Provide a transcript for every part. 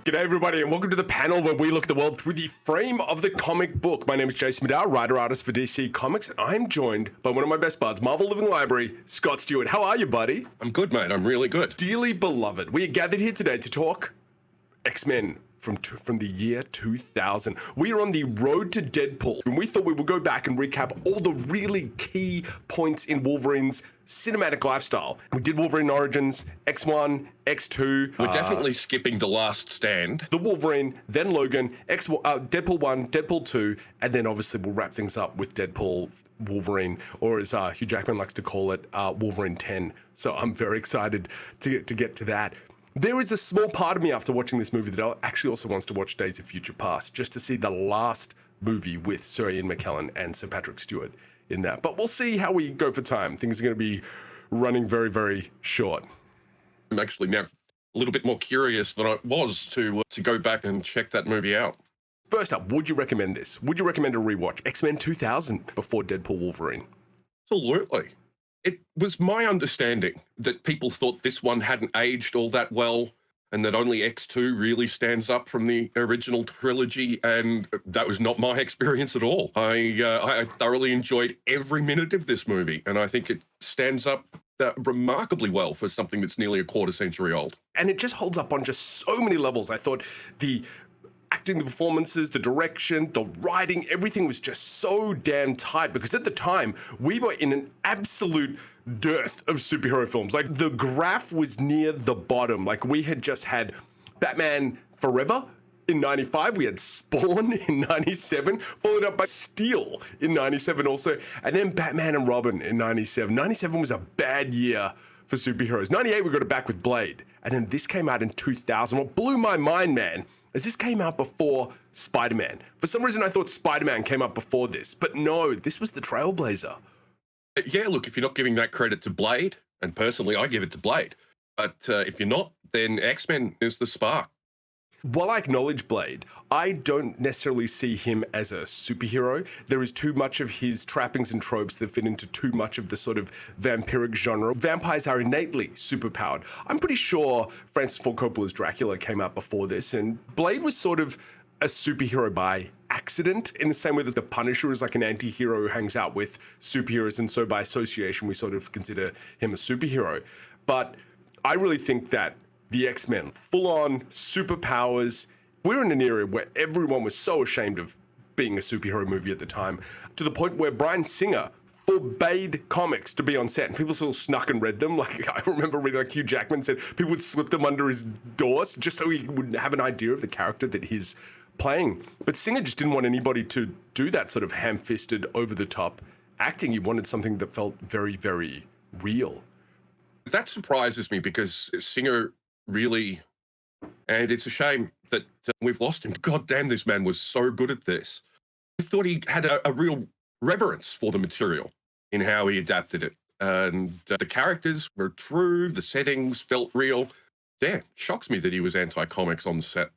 G'day everybody and welcome to the panel where we look at the world through the frame of the comic book. My name is Jason Badower, writer-artist for DC Comics, and I'm joined by one of my best buds, Marvel Living Library, Scott Stuart. How are you, buddy? I'm good, mate. I'm really good. Dearly beloved, we are gathered here today to talk X-Men from the year 2000. We are on the road to Deadpool, and we thought we would go back and recap all the really key points in Wolverine's cinematic lifestyle. We did Wolverine Origins, X1, X2. We're definitely skipping The Last Stand. The Wolverine, then Logan, Deadpool 1, Deadpool 2, and then obviously we'll wrap things up with Deadpool, Wolverine, or as Hugh Jackman likes to call it, Wolverine 10. So I'm very excited to get to that. There is a small part of me after watching this movie that actually also wants to watch Days of Future Past, just to see the last movie with Sir Ian McKellen and Sir Patrick Stewart in that. But we'll see how we go for time. Things are going to be running very, very short. I'm actually now a little bit more curious than I was to go back and check that movie out. First up, would you recommend this? Would you recommend a rewatch? X-Men 2000 before Deadpool Wolverine? Absolutely. It was my understanding that people thought this one hadn't aged all that well and that only X2 really stands up from the original trilogy, and that was not my experience at all. I thoroughly enjoyed every minute of this movie, and I think it stands up remarkably well for something that's nearly a quarter century old. And it just holds up on just so many levels. I thought the acting, the performances, the direction, the writing, everything was just so damn tight, because at the time we were in an absolute dearth of superhero films. Like, the graph was near the bottom. Like, we had just had Batman Forever in 95, we had Spawn in 97, followed up by Steel in 97 also, and then Batman and Robin in 97. 97 was a bad year for superheroes. 98 we got it back with Blade, and then this came out in 2000. What blew my mind, man, is this came out before Spider-Man. For some reason I thought Spider-Man came out before this, but no, this was the trailblazer. Yeah, look, if you're not giving that credit to Blade, and personally I give it to Blade, but if you're not, then X-Men is the spark. While I acknowledge Blade, I don't necessarily see him as a superhero. There is too much of his trappings and tropes that fit into too much of the sort of vampiric genre. Vampires are innately superpowered. I'm pretty sure Francis Ford Coppola's Dracula came out before this, and Blade was sort of a superhero by accident, in the same way that the Punisher is like an anti-hero who hangs out with superheroes, and so by association we sort of consider him a superhero. But I really think that the X-Men, full-on superpowers. We're in an era where everyone was so ashamed of being a superhero movie at the time, to the point where Bryan Singer forbade comics to be on set, and people still snuck and read them. Like, I remember reading, like, Hugh Jackman said people would slip them under his doors just so he would have an idea of the character that he's playing. But Singer just didn't want anybody to do that sort of ham-fisted, over-the-top acting. He wanted something that felt very, very real. That surprises me, because Singer really, and it's a shame that we've lost him. God damn, this man was so good at this. I thought he had a real reverence for the material in how he adapted it. And the characters were true, the settings felt real. Yeah, shocks me that he was anti-comics on the set.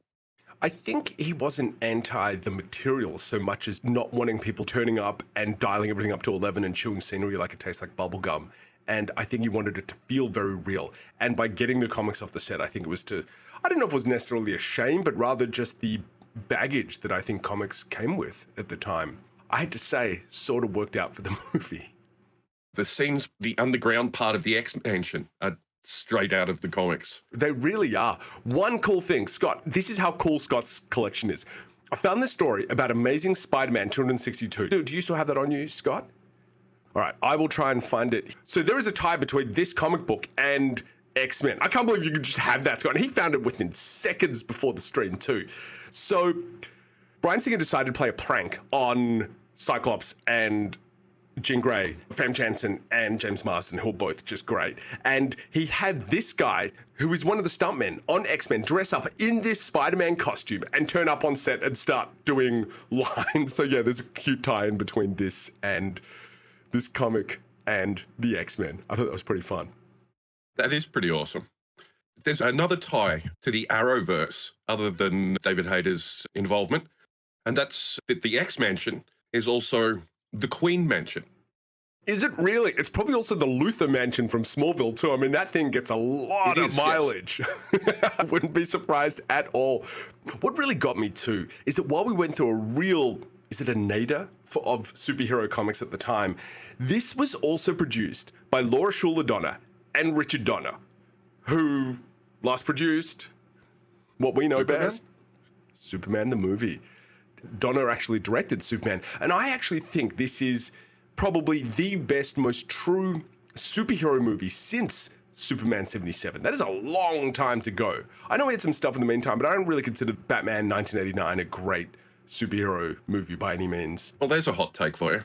I think he wasn't anti the material so much as not wanting people turning up and dialing everything up to 11 and chewing scenery like it tastes like bubblegum. And I think he wanted it to feel very real. And by getting the comics off the set, I think it was to, I don't know if it was necessarily a shame, but rather just the baggage that I think comics came with at the time. I had to say, sort of worked out for the movie. The scenes, the underground part of the X-Mansion are straight out of the comics. They really are. One cool thing, Scott, this is how cool Scott's collection is. I found this story about Amazing Spider-Man 262. Do you still have that on you, Scott? All right, I will try and find it. So there is a tie between this comic book and X-Men. I can't believe you could just have that, Scott. And he found it within seconds before the stream too. So Bryan Singer decided to play a prank on Cyclops and Jean Grey, Fam Jansen and James Marsden, who are both just great. And he had this guy, who is one of the stuntmen on X-Men, dress up in this Spider-Man costume and turn up on set and start doing lines. So yeah, there's a cute tie-in between this and this comic and the X-Men. I thought that was pretty fun. That is pretty awesome. There's another tie to the Arrowverse other than David Hayter's involvement, and that's that the X-Mansion is also the Queen Mansion. Is it really? It's probably also the Luther mansion from Smallville too. I mean, that thing gets a lot of mileage. Yes. I wouldn't be surprised at all. What really got me too is that while we went through a real, is it a nadir of superhero comics at the time, this was also produced by Laura Schuler Donner and Richard Donner, who last produced what we know Superman? best, Superman the movie. Donner actually directed Superman, and I actually think this is probably the best, most true superhero movie since Superman 77. That is a long time to go. I know we had some stuff in the meantime, but I don't really consider Batman 1989 a great superhero movie by any means. Well, there's a hot take for you.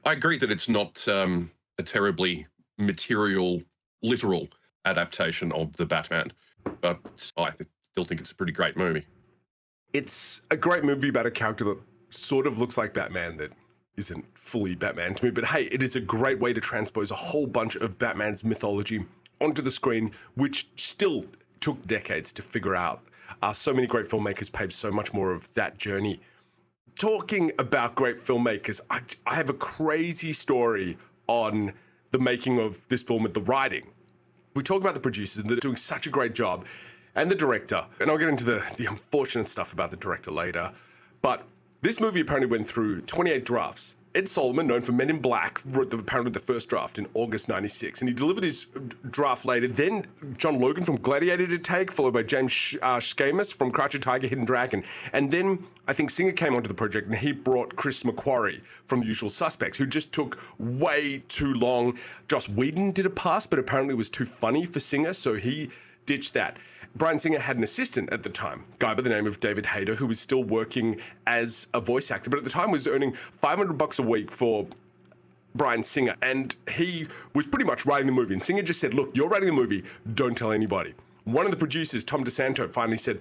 I agree that it's not a terribly literal adaptation of the Batman, but I still think it's a pretty great movie. It's a great movie about a character that sort of looks like Batman that isn't fully Batman to me, but hey, it is a great way to transpose a whole bunch of Batman's mythology onto the screen, which still took decades to figure out. So many great filmmakers paved so much more of that journey. Talking about great filmmakers, I have a crazy story on the making of this film with the writing. We talk about the producers and they're doing such a great job, and the director, and I'll get into the unfortunate stuff about the director later, but this movie apparently went through 28 drafts. Ed Solomon, known for Men in Black, wrote apparently the first draft in August 96, and he delivered his draft later. Then John Logan from Gladiator did take, followed by James Schamus from Crouching Tiger, Hidden Dragon. And then I think Singer came onto the project, and he brought Chris McQuarrie from The Usual Suspects, who just took way too long. Joss Whedon did a pass, but apparently it was too funny for Singer, so he ditched that. Bryan Singer had an assistant at the time, a guy by the name of David Hayter, who was still working as a voice actor, but at the time was earning $500 a week for Bryan Singer, and he was pretty much writing the movie. And Singer just said, look, you're writing the movie, don't tell anybody. One of the producers, Tom DeSanto, finally said,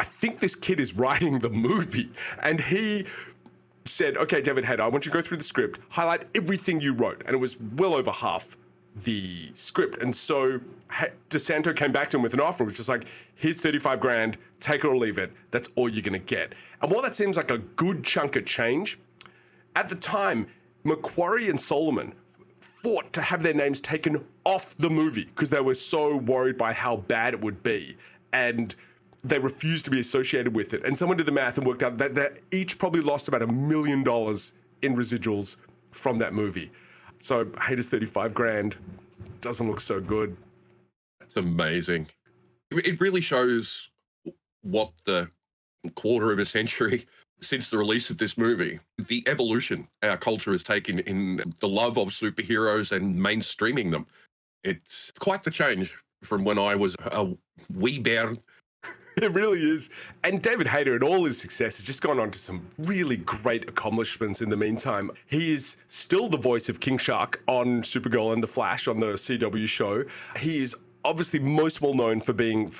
I think this kid is writing the movie. And he said, okay, David Hayter, I want you to go through the script, highlight everything you wrote. And it was well over half the script. And so DeSanto came back to him with an offer, which was like, here's 35 grand, take it or leave it. That's all you're going to get. And while that seems like a good chunk of change, at the time, McQuarrie and Solomon fought to have their names taken off the movie because they were so worried by how bad it would be. And they refused to be associated with it. And someone did the math and worked out that they each probably lost about $1 million in residuals from that movie. So Hayter's 35 grand doesn't look so good. That's amazing. It really shows what the quarter of a century since the release of this movie, the evolution our culture has taken in the love of superheroes and mainstreaming them. It's quite the change from when I was a wee bear. It really is. And David Hayter, in all his success, has just gone on to some really great accomplishments in the meantime. He is still the voice of King Shark on Supergirl and The Flash on the CW show. He is obviously most well known for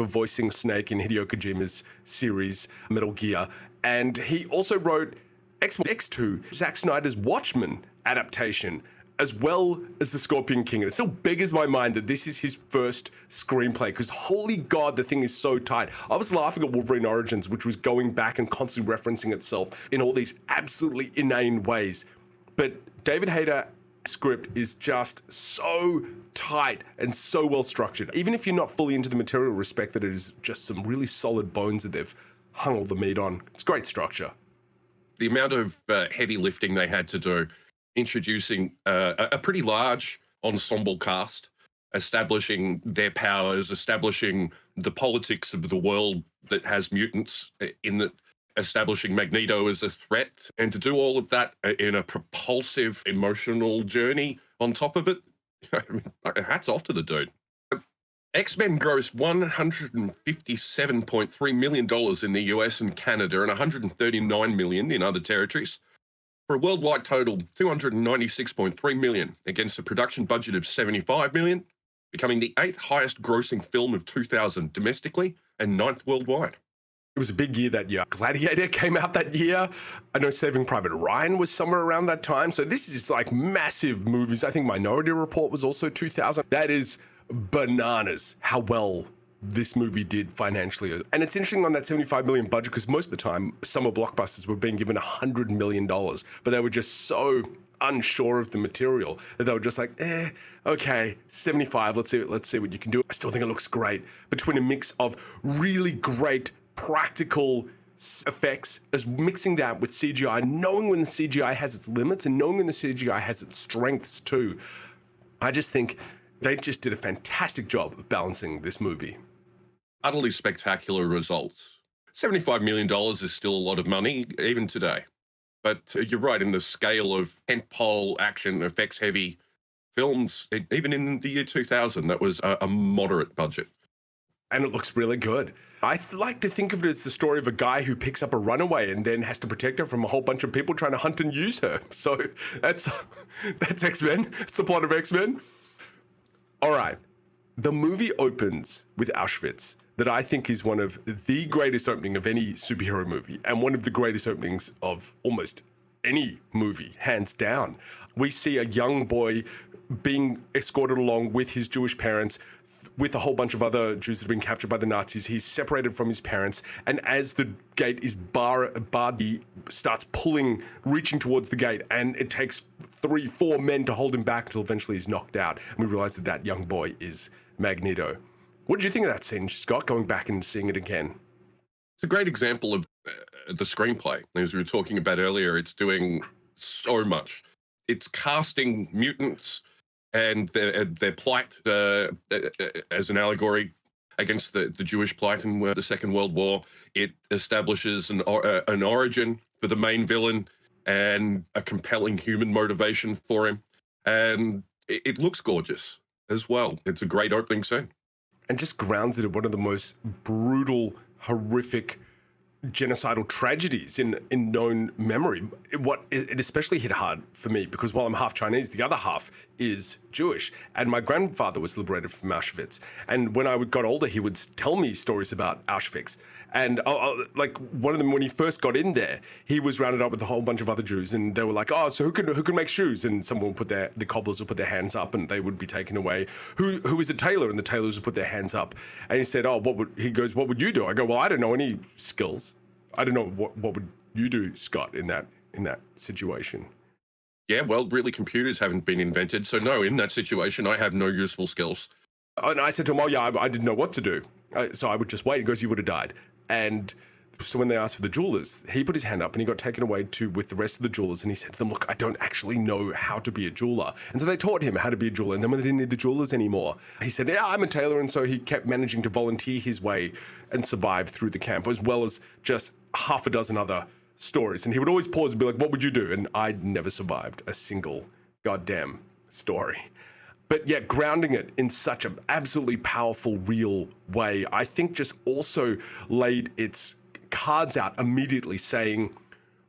voicing Snake in Hideo Kojima's series Metal Gear. And he also wrote X-Men X2, Zack Snyder's Watchmen adaptation, as well as The Scorpion King. And it still beggars my mind that this is his first screenplay, because holy God, the thing is so tight. I was laughing at Wolverine Origins, which was going back and constantly referencing itself in all these absolutely inane ways. But David Hayter's script is just so tight and so well structured. Even if you're not fully into the material, respect that it is just some really solid bones that they've hung all the meat on. It's great structure. The amount of heavy lifting they had to do, introducing a pretty large ensemble cast, establishing their powers, establishing the politics of the world that has mutants, establishing Magneto as a threat, and to do all of that in a propulsive emotional journey on top of it. I mean, hats off to the dude. X-Men grossed $157.3 million in the US and Canada and $139 million in other territories, for a worldwide total of $296.3 million against a production budget of $75 million, becoming the 8th highest grossing film of 2000 domestically and 9th worldwide. It was a big year that year. Gladiator came out that year. I know Saving Private Ryan was somewhere around that time. So this is like massive movies. I think Minority Report was also 2000. That is bananas how well this movie did financially. And it's interesting on that $75 million budget, because most of the time, summer blockbusters were being given $100 million, but they were just so unsure of the material that they were just like, okay, 75, let's see what you can do. I still think it looks great, between a mix of really great practical effects as mixing that with CGI, knowing when the CGI has its limits and knowing when the CGI has its strengths too. I just think they just did a fantastic job of balancing this movie. Utterly spectacular results. $75 million is still a lot of money, even today. But you're right, in the scale of tentpole action, effects-heavy films, even in the year 2000, that was a moderate budget. And it looks really good. I like to think of it as the story of a guy who picks up a runaway and then has to protect her from a whole bunch of people trying to hunt and use her. So that's X-Men. It's the plot of X-Men. All right. The movie opens with Auschwitz, that I think is one of the greatest opening of any superhero movie and one of the greatest openings of almost any movie, hands down. We see a young boy being escorted along with his Jewish parents, with a whole bunch of other Jews that have been captured by the Nazis. He's separated from his parents, and as the gate is barred, he starts pulling, reaching towards the gate, and it takes 3-4 men to hold him back until eventually he's knocked out. And we realize that that young boy is Magneto. What did you think of that scene, Scott, going back and seeing it again? It's a great example of the screenplay. As we were talking about earlier, it's doing so much. It's casting mutants and their plight as an allegory against the Jewish plight in the Second World War. It establishes an origin for the main villain and a compelling human motivation for him. And it looks gorgeous as well. It's a great opening scene. And just grounds it in one of the most brutal, horrific, genocidal tragedies in known memory. It especially hit hard for me because while I'm half Chinese, the other half is Jewish. And my grandfather was liberated from Auschwitz. And when I got older, he would tell me stories about Auschwitz. And like one of them, when he first got in there, he was rounded up with a whole bunch of other Jews, and they were like, "Oh, so who can make shoes?" And someone would the cobblers would put their hands up, and they would be taken away. Who is a tailor? And the tailors would put their hands up. And he said, "Oh, he goes, what would you do?" I go, "Well, I don't know any skills. I don't know what would you do, Scott, in that situation." Yeah, well, really, computers haven't been invented, so no, in that situation, I have no useful skills. And I said to him, "Oh yeah, I didn't know what to do, so I would just wait." He goes, "You would have died." And so when they asked for the jewelers, he put his hand up and he got taken away with the rest of the jewelers, and he said to them, "Look, I don't actually know how to be a jeweler." And so they taught him how to be a jeweler, and then when they didn't need the jewelers anymore, he said, "Yeah, I'm a tailor." And so he kept managing to volunteer his way and survive through the camp, as well as just half a dozen other stories. And he would always pause and be like, "What would you do?" And I'd never survived a single goddamn story. But yet grounding it in such an absolutely powerful, real way, I think just also laid its cards out immediately saying,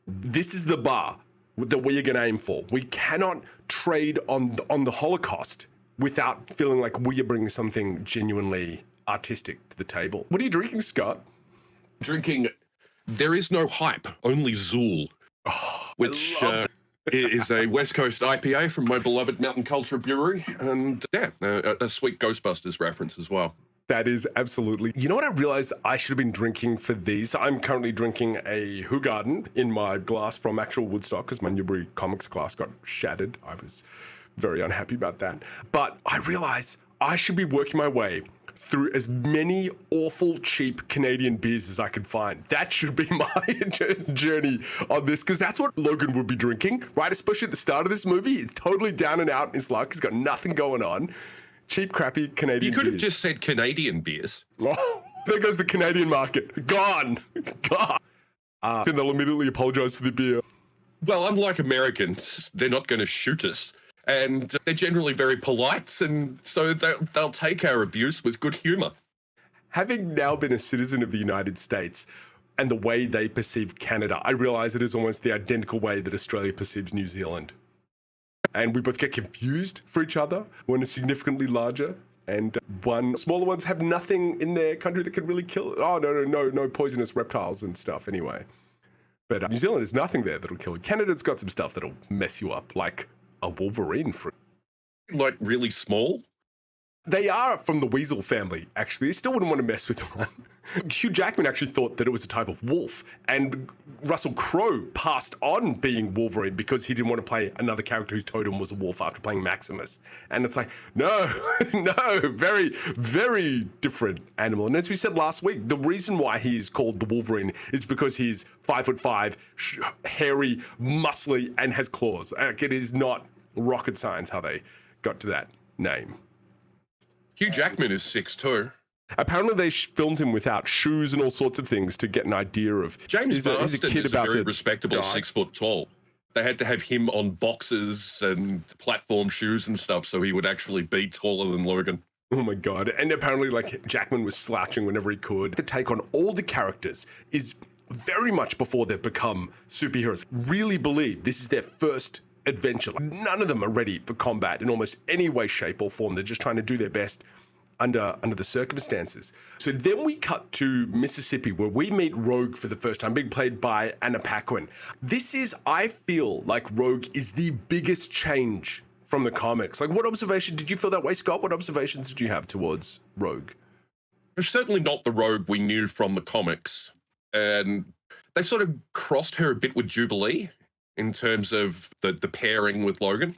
this is the bar that we are going to aim for. We cannot trade on the Holocaust without feeling like we are bringing something genuinely artistic to the table. What are you drinking, Scott? Drinking, there is no hype, only Zool, which is a West Coast IPA from my beloved Mountain Culture Brewery, and yeah, a sweet Ghostbusters reference as well. That is absolutely. You know what I realized I should have been drinking for these? I'm currently drinking a Hoegaarden in my glass from actual Woodstock because my Newbury Comics glass got shattered. I was very unhappy about that. But I realized I should be working my way through as many awful, cheap Canadian beers as I could find. That should be my journey on this, because that's what Logan would be drinking, right? Especially at the start of this movie. He's totally down and out in his luck. He's got nothing going on. Cheap, crappy Canadian beers. You could have just said Canadian beers. Oh, there goes the Canadian market. Gone. And they'll immediately apologize for the beer. Well, unlike Americans, they're not going to shoot us. And they're generally very polite, and so they'll take our abuse with good humor. Having now been a citizen of the United States and the way they perceive Canada, I realize it is almost the identical way that Australia perceives New Zealand. And we both get confused for each other. One is significantly larger, and smaller ones have nothing in their country that can really kill. Oh, no poisonous reptiles and stuff anyway. But New Zealand has nothing there that'll kill you. Canada's got some stuff that'll mess you up, like a wolverine fruit. Like really small? They are from the weasel family, actually. You still wouldn't want to mess with one. Hugh Jackman actually thought that it was a type of wolf, and Russell Crowe passed on being Wolverine because he didn't want to play another character whose totem was a wolf after playing Maximus. And it's like, no, no, very, very different animal. And as we said last week, the reason why he's called the Wolverine is because he's 5'5", hairy, muscly, and has claws. Like, it is not rocket science how they got to that name. Hugh Jackman is 6'2". Apparently they filmed him without shoes and all sorts of things to get an idea of... James Marsden is a very respectable die. 6 foot tall. They had to have him on boxes and platform shoes and stuff so he would actually be taller than Logan. Oh my God. And apparently, like, Jackman was slouching whenever he could. The take on all the characters is very much before they've become superheroes. Really believe this is their first adventure. Like, none of them are ready for combat in almost any way, shape, or form. They're just trying to do their best under the circumstances. So then we cut to Mississippi, where we meet Rogue for the first time, being played by Anna Paquin. This is, I feel like Rogue is the biggest change from the comics. Like, what observation did you feel that way, Scott? What observations did you have towards Rogue? It's certainly not the Rogue we knew from the comics. And they sort of crossed her a bit with Jubilee in terms of the pairing with Logan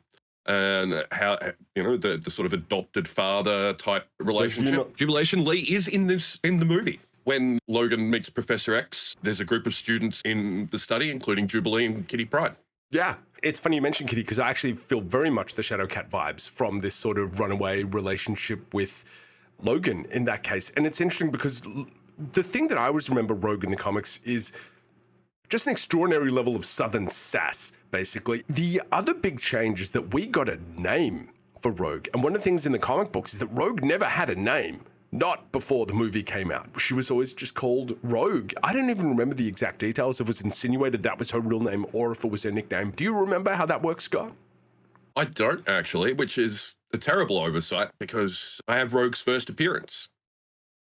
and how, you know, the sort of adopted father type relationship. Jubilation Lee is in the movie. When Logan meets Professor X, there's a group of students in the study, including Jubilee and Kitty Pryde. Yeah, it's funny you mentioned Kitty, because I actually feel very much the Shadowcat vibes from this sort of runaway relationship with Logan in that case. And it's interesting because the thing that I always remember Rogue in the comics is just an extraordinary level of Southern sass, basically. The other big change is that we got a name for Rogue. And one of the things in the comic books is that Rogue never had a name, not before the movie came out. She was always just called Rogue. I don't even remember the exact details, if it was insinuated that was her real name or if it was her nickname. Do you remember how that works, Scott? I don't, actually, which is a terrible oversight because I have Rogue's first appearance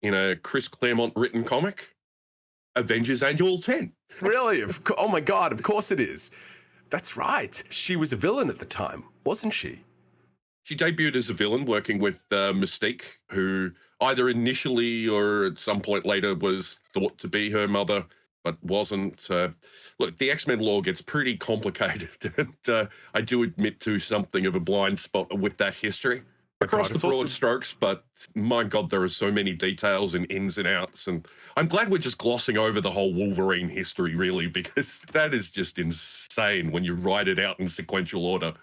in a Chris Claremont written comic, Avengers Annual 10. Really? Oh my God, of course it is. That's right. She was a villain at the time, wasn't she? She debuted as a villain working with Mystique, who either initially or at some point later was thought to be her mother, but wasn't. Look, the X-Men lore gets pretty complicated, and I do admit to something of a blind spot with that history. Across the broad strokes, but my God, there are so many details and ins and outs, and I'm glad we're just glossing over the whole Wolverine history, really, because that is just insane when you write it out in sequential order.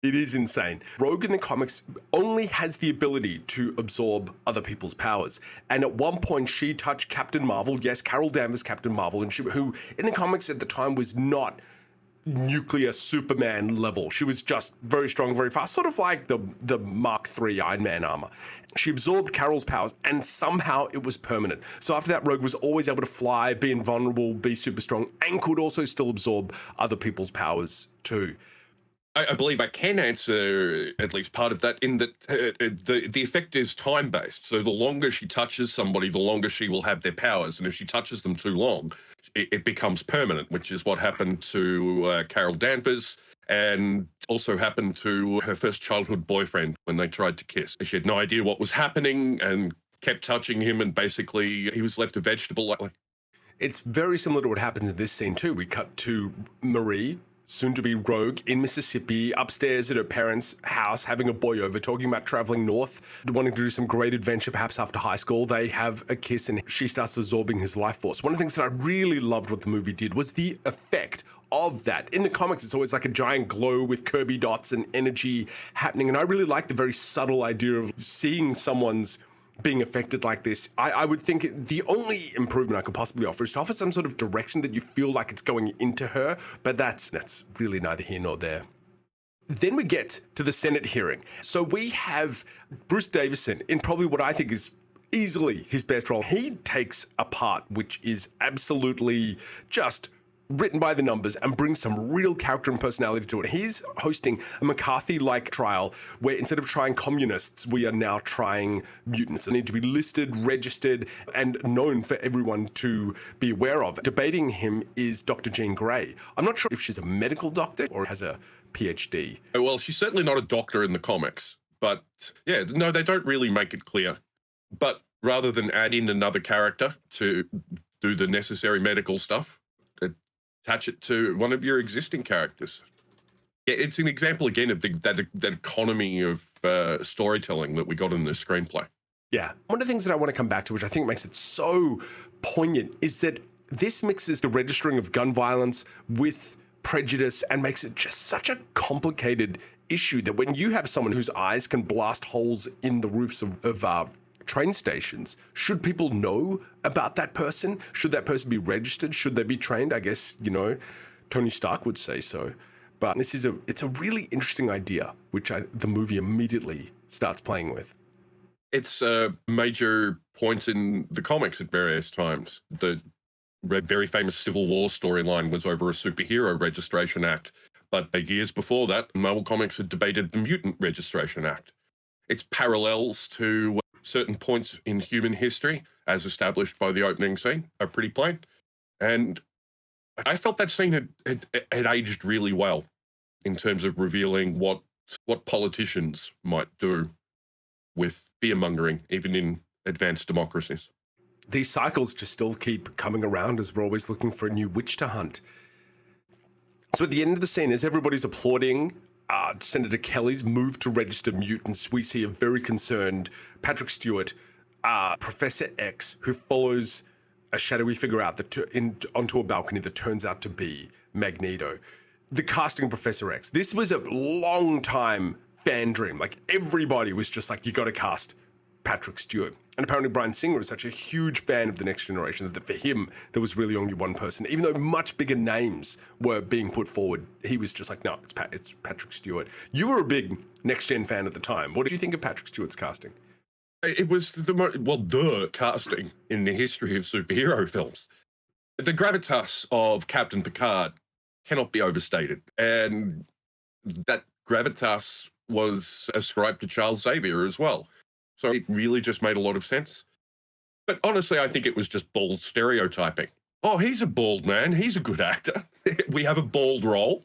It is insane. Rogue in the comics only has the ability to absorb other people's powers. And at one point, she touched Captain Marvel. Yes, Carol Danvers, Captain Marvel, and who in the comics at the time was not nuclear Superman level. She was just very strong, very fast, sort of like the Mark III Iron Man armor. She absorbed Carol's powers, and somehow it was permanent. So after that, Rogue was always able to fly, be invulnerable, be super strong, and could also still absorb other people's powers too. I believe I can answer at least part of that in that the effect is time-based. So the longer she touches somebody, the longer she will have their powers. And if she touches them too long, it becomes permanent, which is what happened to Carol Danvers and also happened to her first childhood boyfriend when they tried to kiss. She had no idea what was happening and kept touching him, and basically he was left a vegetable. It's very similar to what happens in this scene too. We cut to Marie, soon to be Rogue, in Mississippi, upstairs at her parents' house, having a boy over, talking about traveling north, wanting to do some great adventure, perhaps after high school. They have a kiss and she starts absorbing his life force. One of the things that I really loved what the movie did was the effect of that. In the comics, it's always like a giant glow with Kirby dots and energy happening. And I really like the very subtle idea of seeing someone's being affected like this. I would think the only improvement I could possibly offer is to offer some sort of direction that you feel like it's going into her, but that's really neither here nor there. Then we get to the Senate hearing. So we have Bruce Davison in probably what I think is easily his best role. He takes a part which is absolutely just written by the numbers and brings some real character and personality to it. He's hosting a McCarthy-like trial where instead of trying communists, we are now trying mutants. They need to be listed, registered, and known for everyone to be aware of. Debating him is Dr. Jean Grey. I'm not sure if she's a medical doctor or has a PhD. Well, she's certainly not a doctor in the comics, But yeah, no, they don't really make it clear. But rather than add in another character to do the necessary medical stuff, attach it to one of your existing characters. Yeah, it's an example again of that economy of storytelling that we got in the screenplay. Yeah. One of the things that I want to come back to, which I think makes it so poignant, is that this mixes the registering of gun violence with prejudice and makes it just such a complicated issue that when you have someone whose eyes can blast holes in the roofs of train stations, should people know about that person? Should that person be registered? Should they be trained? I guess, Tony Stark would say so. But it's a really interesting idea, which the movie immediately starts playing with. It's a major point in the comics at various times. The very famous Civil War storyline was over a superhero registration act. But years before that, Marvel Comics had debated the Mutant Registration Act. Its parallels to certain points in human history, as established by the opening scene, are pretty plain. And I felt that scene had aged really well in terms of revealing what politicians might do with fear-mongering, even in advanced democracies. These cycles just still keep coming around as we're always looking for a new witch to hunt. So at the end of the scene, as everybody's applauding Senator Kelly's move to register mutants, we see a very concerned Patrick Stewart, Professor X, who follows a shadowy figure out onto a balcony that turns out to be Magneto. The casting of Professor X. This was a long time fan dream. Like, everybody was just like, you got to cast Patrick Stewart. And apparently Bryan Singer is such a huge fan of The Next Generation that for him, there was really only one person. Even though much bigger names were being put forward, he was just like, no, it's Patrick Stewart. You were a big Next Gen fan at the time. What did you think of Patrick Stewart's casting? It was the casting in the history of superhero films. The gravitas of Captain Picard cannot be overstated. And that gravitas was ascribed to Charles Xavier as well. So it really just made a lot of sense. But honestly, I think it was just bald stereotyping. Oh, he's a bald man. He's a good actor. We have a bald role.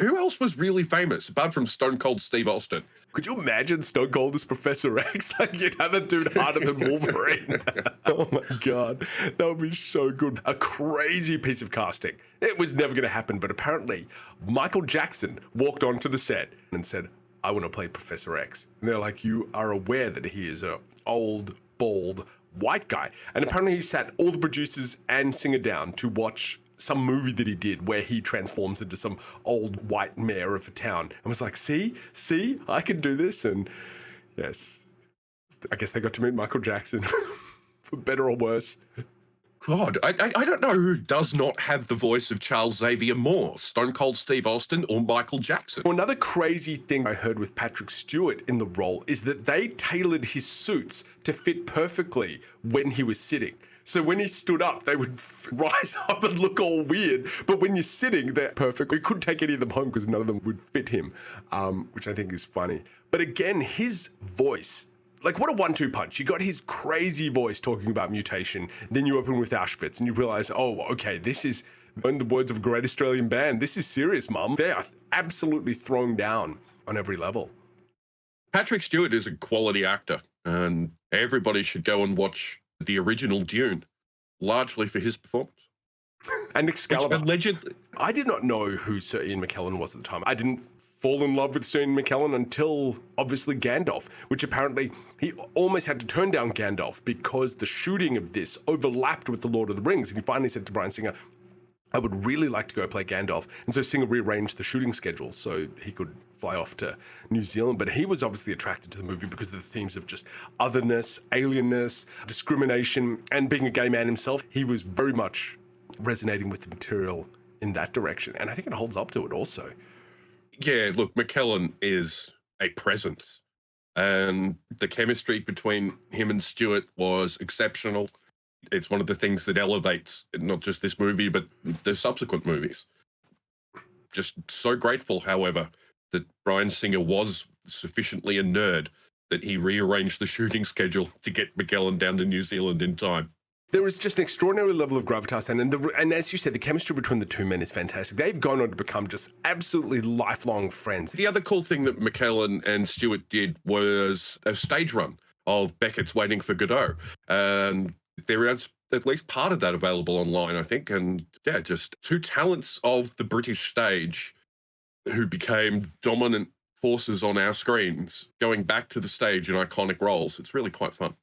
Who else was really famous apart from Stone Cold Steve Austin? Could you imagine Stone Cold as Professor X? Like, you'd have a dude harder than Wolverine. Oh my God. That would be so good. A crazy piece of casting. It was never going to happen, but apparently Michael Jackson walked onto the set and said, I want to play Professor X. And they're like, you are aware that he is an old, bald, white guy. And apparently he sat all the producers and Singer down to watch some movie that he did where he transforms into some old white mayor of a town and was like, see, I can do this. And yes, I guess they got to meet Michael Jackson for better or worse. God, I don't know who does not have the voice of Charles Xavier more, Stone Cold Steve Austin or Michael Jackson. Well, another crazy thing I heard with Patrick Stewart in the role is that they tailored his suits to fit perfectly when he was sitting. So when he stood up, they would rise up and look all weird. But when you're sitting, they're perfect. We couldn't take any of them home because none of them would fit him, which I think is funny. But again, his voice, like, what a 1-2 punch. You got his crazy voice talking about mutation. Then you open with Auschwitz and you realize, oh, okay, this is, in the words of a great Australian band, this is serious, mum. They are absolutely thrown down on every level. Patrick Stewart is a quality actor, and everybody should go and watch the original Dune, largely for his performance. And Excalibur. Allegedly, I did not know who Sir Ian McKellen was at the time. I didn't fall in love with Sir Ian McKellen until, obviously, Gandalf, which apparently he almost had to turn down Gandalf because the shooting of this overlapped with The Lord of the Rings. And he finally said to Bryan Singer, I would really like to go play Gandalf. And so Singer rearranged the shooting schedule so he could fly off to New Zealand. But he was obviously attracted to the movie because of the themes of just otherness, alienness, discrimination, and being a gay man himself. He was very much resonating with the material in that direction. And I think it holds up to it also. Yeah, look, McKellen is a presence. And the chemistry between him and Stewart was exceptional. It's one of the things that elevates not just this movie, but the subsequent movies. Just so grateful, however, that Bryan Singer was sufficiently a nerd that he rearranged the shooting schedule to get McKellen down to New Zealand in time. There is just an extraordinary level of gravitas, and as you said, the chemistry between the two men is fantastic. They've gone on to become just absolutely lifelong friends. The other cool thing that McKellen and Stuart did was a stage run of Beckett's Waiting for Godot. There is at least part of that available online, I think. And yeah, just two talents of the British stage who became dominant forces on our screens, going back to the stage in iconic roles. It's really quite fun.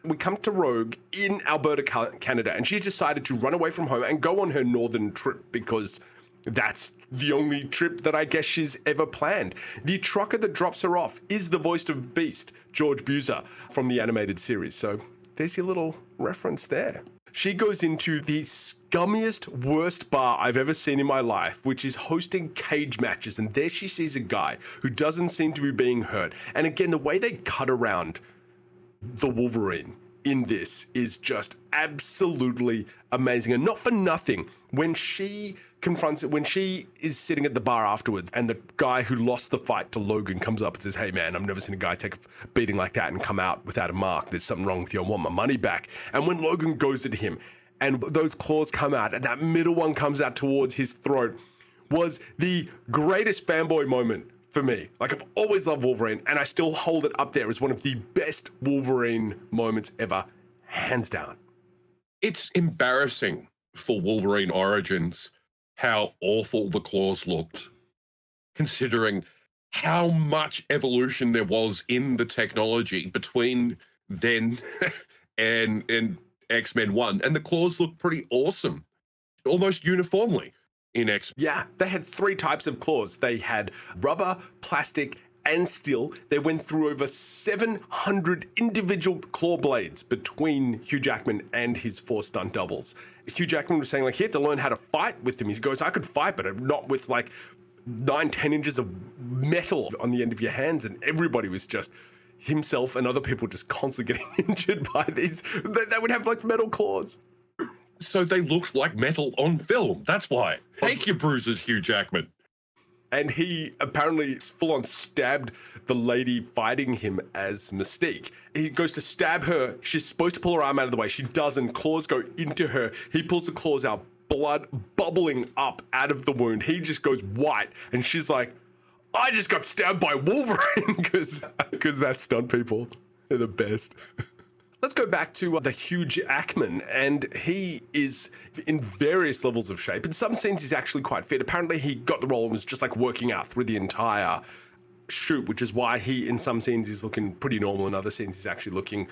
We come to Rogue in Alberta, Canada, and she decided to run away from home and go on her northern trip because that's the only trip that I guess she's ever planned. The trucker that drops her off is the voice of Beast, George Buser, from the animated series. So there's your little reference there. She goes into the scummiest, worst bar I've ever seen in my life, which is hosting cage matches. And there she sees a guy who doesn't seem to be being hurt. And again, the way they cut around the Wolverine in this is just absolutely amazing. And not for nothing, when she is sitting at the bar afterwards and the guy who lost the fight to Logan comes up and says, "Hey man, I've never seen a guy take a beating like that and come out without a mark. There's something wrong with you. I want my money back." And when Logan goes at him and those claws come out and that middle one comes out towards his throat, was the greatest fanboy moment for me. Like, I've always loved Wolverine, and I still hold it up there as one of the best Wolverine moments ever, hands down. It's embarrassing for Wolverine Origins how awful the claws looked, considering how much evolution there was in the technology between then and X-Men 1. And the claws look pretty awesome, almost uniformly. Yeah, they had 3 types of claws. They had rubber, plastic, and steel. They went through over 700 individual claw blades between Hugh Jackman and his 4 stunt doubles. Hugh Jackman was saying, like, he had to learn how to fight with them. He goes, I could fight, but not with like 9-10 inches of metal on the end of your hands. And everybody was just himself and other people just constantly getting injured by these. They would have like metal claws. So they looked like metal on film. That's why. Take your bruises, Hugh Jackman. And he apparently full-on stabbed the lady fighting him as Mystique. He goes to stab her. She's supposed to pull her arm out of the way. She doesn't. Claws go into her. He pulls the claws out, blood bubbling up out of the wound. He just goes white. And she's like, I just got stabbed by Wolverine. Because that's stunt people. They're the best. Let's go back to the Hugh Jackman, and he is in various levels of shape. In some scenes, he's actually quite fit. Apparently, he got the role and was just like working out through the entire shoot, which is why he, in some scenes, is looking pretty normal. In other scenes, he's actually looking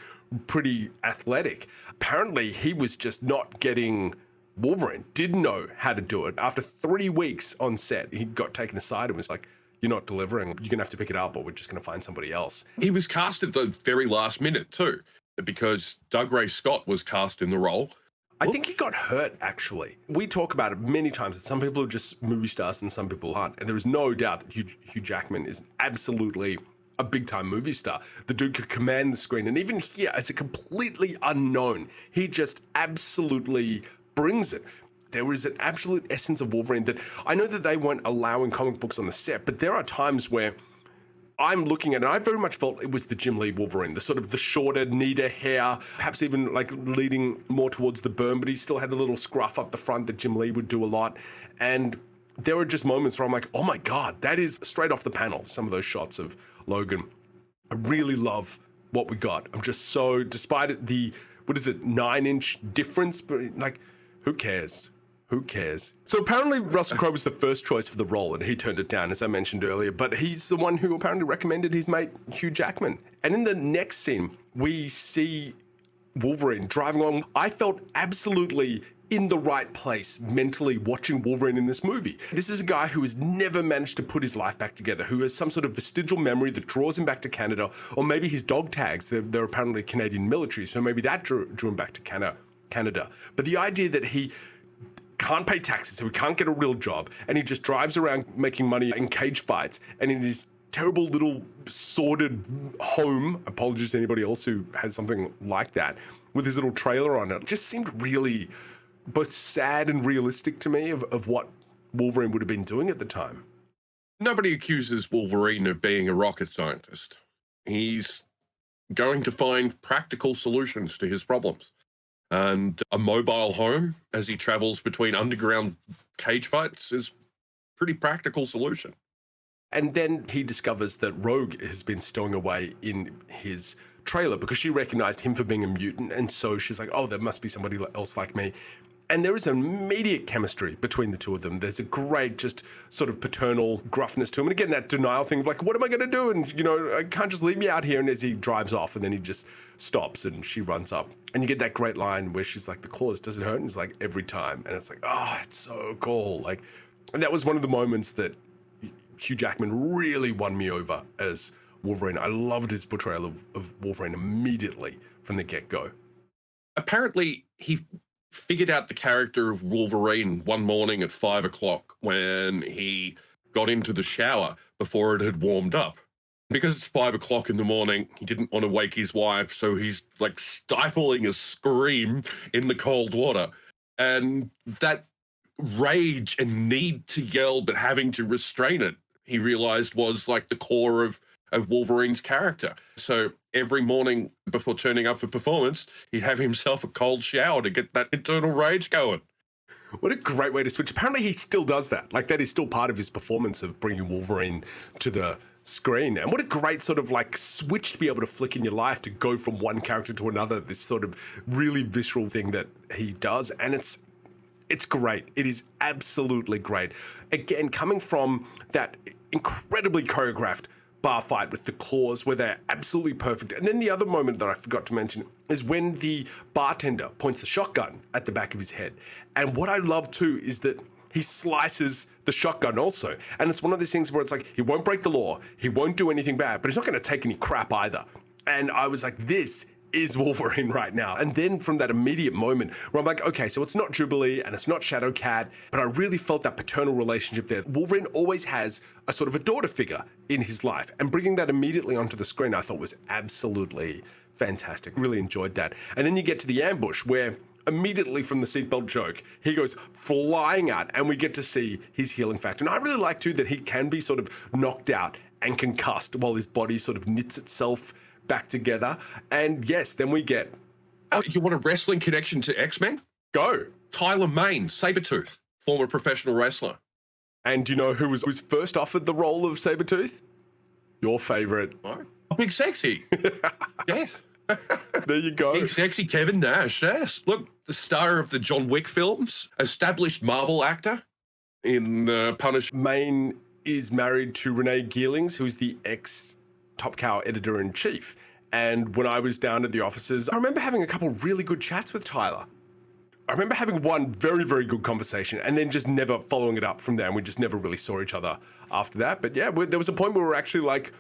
pretty athletic. Apparently, he was just not getting Wolverine, didn't know how to do it. After 3 weeks on set, he got taken aside and was like, "You're not delivering. You're going to have to pick it up, or we're just going to find somebody else." He was cast at the very last minute, too, because Doug Ray Scott was cast in the role. I think he got hurt, actually. We talk about it many times that some people are just movie stars and some people aren't. And there is no doubt that Hugh Jackman is absolutely a big-time movie star. The dude could command the screen. And even here, as a completely unknown, he just absolutely brings it. There is an absolute essence of Wolverine that I know that they weren't allowing comic books on the set, but there are times where I'm looking at it, and I very much felt it was the Jim Lee Wolverine, the sort of the shorter, neater hair, perhaps even like leading more towards the burn, but he still had a little scruff up the front that Jim Lee would do a lot. And there were just moments where I'm like, oh my God, that is straight off the panel, some of those shots of Logan. I really love what we got. I'm just so, despite the, 9-inch difference, but like, who cares? Who cares? So apparently Russell Crowe was the first choice for the role, and he turned it down, as I mentioned earlier, but he's the one who apparently recommended his mate Hugh Jackman. And in the next scene, we see Wolverine driving along. I felt absolutely in the right place mentally watching Wolverine in this movie. This is a guy who has never managed to put his life back together, who has some sort of vestigial memory that draws him back to Canada, or maybe his dog tags. They're apparently Canadian military, so maybe that drew him back to Canada. But the idea that he can't pay taxes, so he can't get a real job, and he just drives around making money in cage fights, and in his terrible little sordid home, apologies to anybody else who has something like that, with his little trailer on it, just seemed really both sad and realistic to me of what Wolverine would have been doing at the time. Nobody accuses Wolverine of being a rocket scientist. He's going to find practical solutions to his problems. And a mobile home as he travels between underground cage fights is a pretty practical solution. And then he discovers that Rogue has been stowing away in his trailer because she recognized him for being a mutant. And so she's like, oh, there must be somebody else like me. And there is immediate chemistry between the two of them. There's a great just sort of paternal gruffness to him. And again, that denial thing of like, what am I going to do? And, you know, I can't just leave me out here. And as he drives off and then he just stops and she runs up. And you get that great line where she's like, the claws, does it hurt? And he's like, every time. And it's like, oh, it's so cool. Like, and that was one of the moments that Hugh Jackman really won me over as Wolverine. I loved his portrayal of Wolverine immediately from the get-go. Apparently, he figured out the character of Wolverine one morning at 5 o'clock when he got into the shower before it had warmed up. Because it's 5 o'clock in the morning, he didn't want to wake his wife, so he's like stifling a scream in the cold water. And that rage and need to yell, but having to restrain it, he realized was like the core of Wolverine's character. So every morning before turning up for performance, he'd have himself a cold shower to get that internal rage going. What a great way to switch. Apparently he still does that. Like that is still part of his performance of bringing Wolverine to the screen. And what a great sort of like switch to be able to flick in your life to go from one character to another, this sort of really visceral thing that he does. And it's great. It is absolutely great. Again, coming from that incredibly choreographed bar fight with the claws where they're absolutely perfect. And then the other moment that I forgot to mention is when the bartender points the shotgun at the back of his head. And what I love too is that he slices the shotgun also. And it's one of those things where it's like, he won't break the law, he won't do anything bad, but he's not going to take any crap either. And I was like, this is Wolverine right now. And then from that immediate moment where I'm like, okay, so it's not Jubilee and it's not Shadowcat, but I really felt that paternal relationship there. Wolverine always has a sort of a daughter figure in his life, and bringing that immediately onto the screen I thought was absolutely fantastic. Really enjoyed that. And then you get to the ambush where immediately from the seatbelt joke, he goes flying out and we get to see his healing factor. And I really like too that he can be sort of knocked out and concussed while his body sort of knits itself back together. And yes, then we get... Oh, you want a wrestling connection to X-Men? Go. Tyler Mane, Sabretooth, former professional wrestler. And do you know who was first offered the role of Sabretooth? Your favourite. What? Big Sexy. Yes. There you go. Big Sexy Kevin Nash, yes. Look, the star of the John Wick films, established Marvel actor in Punisher. Mane is married to Renee Geerlings, who is the ex-Top Cow editor-in-chief. And when I was down at the offices, I remember having a couple really good chats with Tyler. I remember having one very, very good conversation and then just never following it up from there. And we just never really saw each other after that. But yeah, there was a point where we were actually like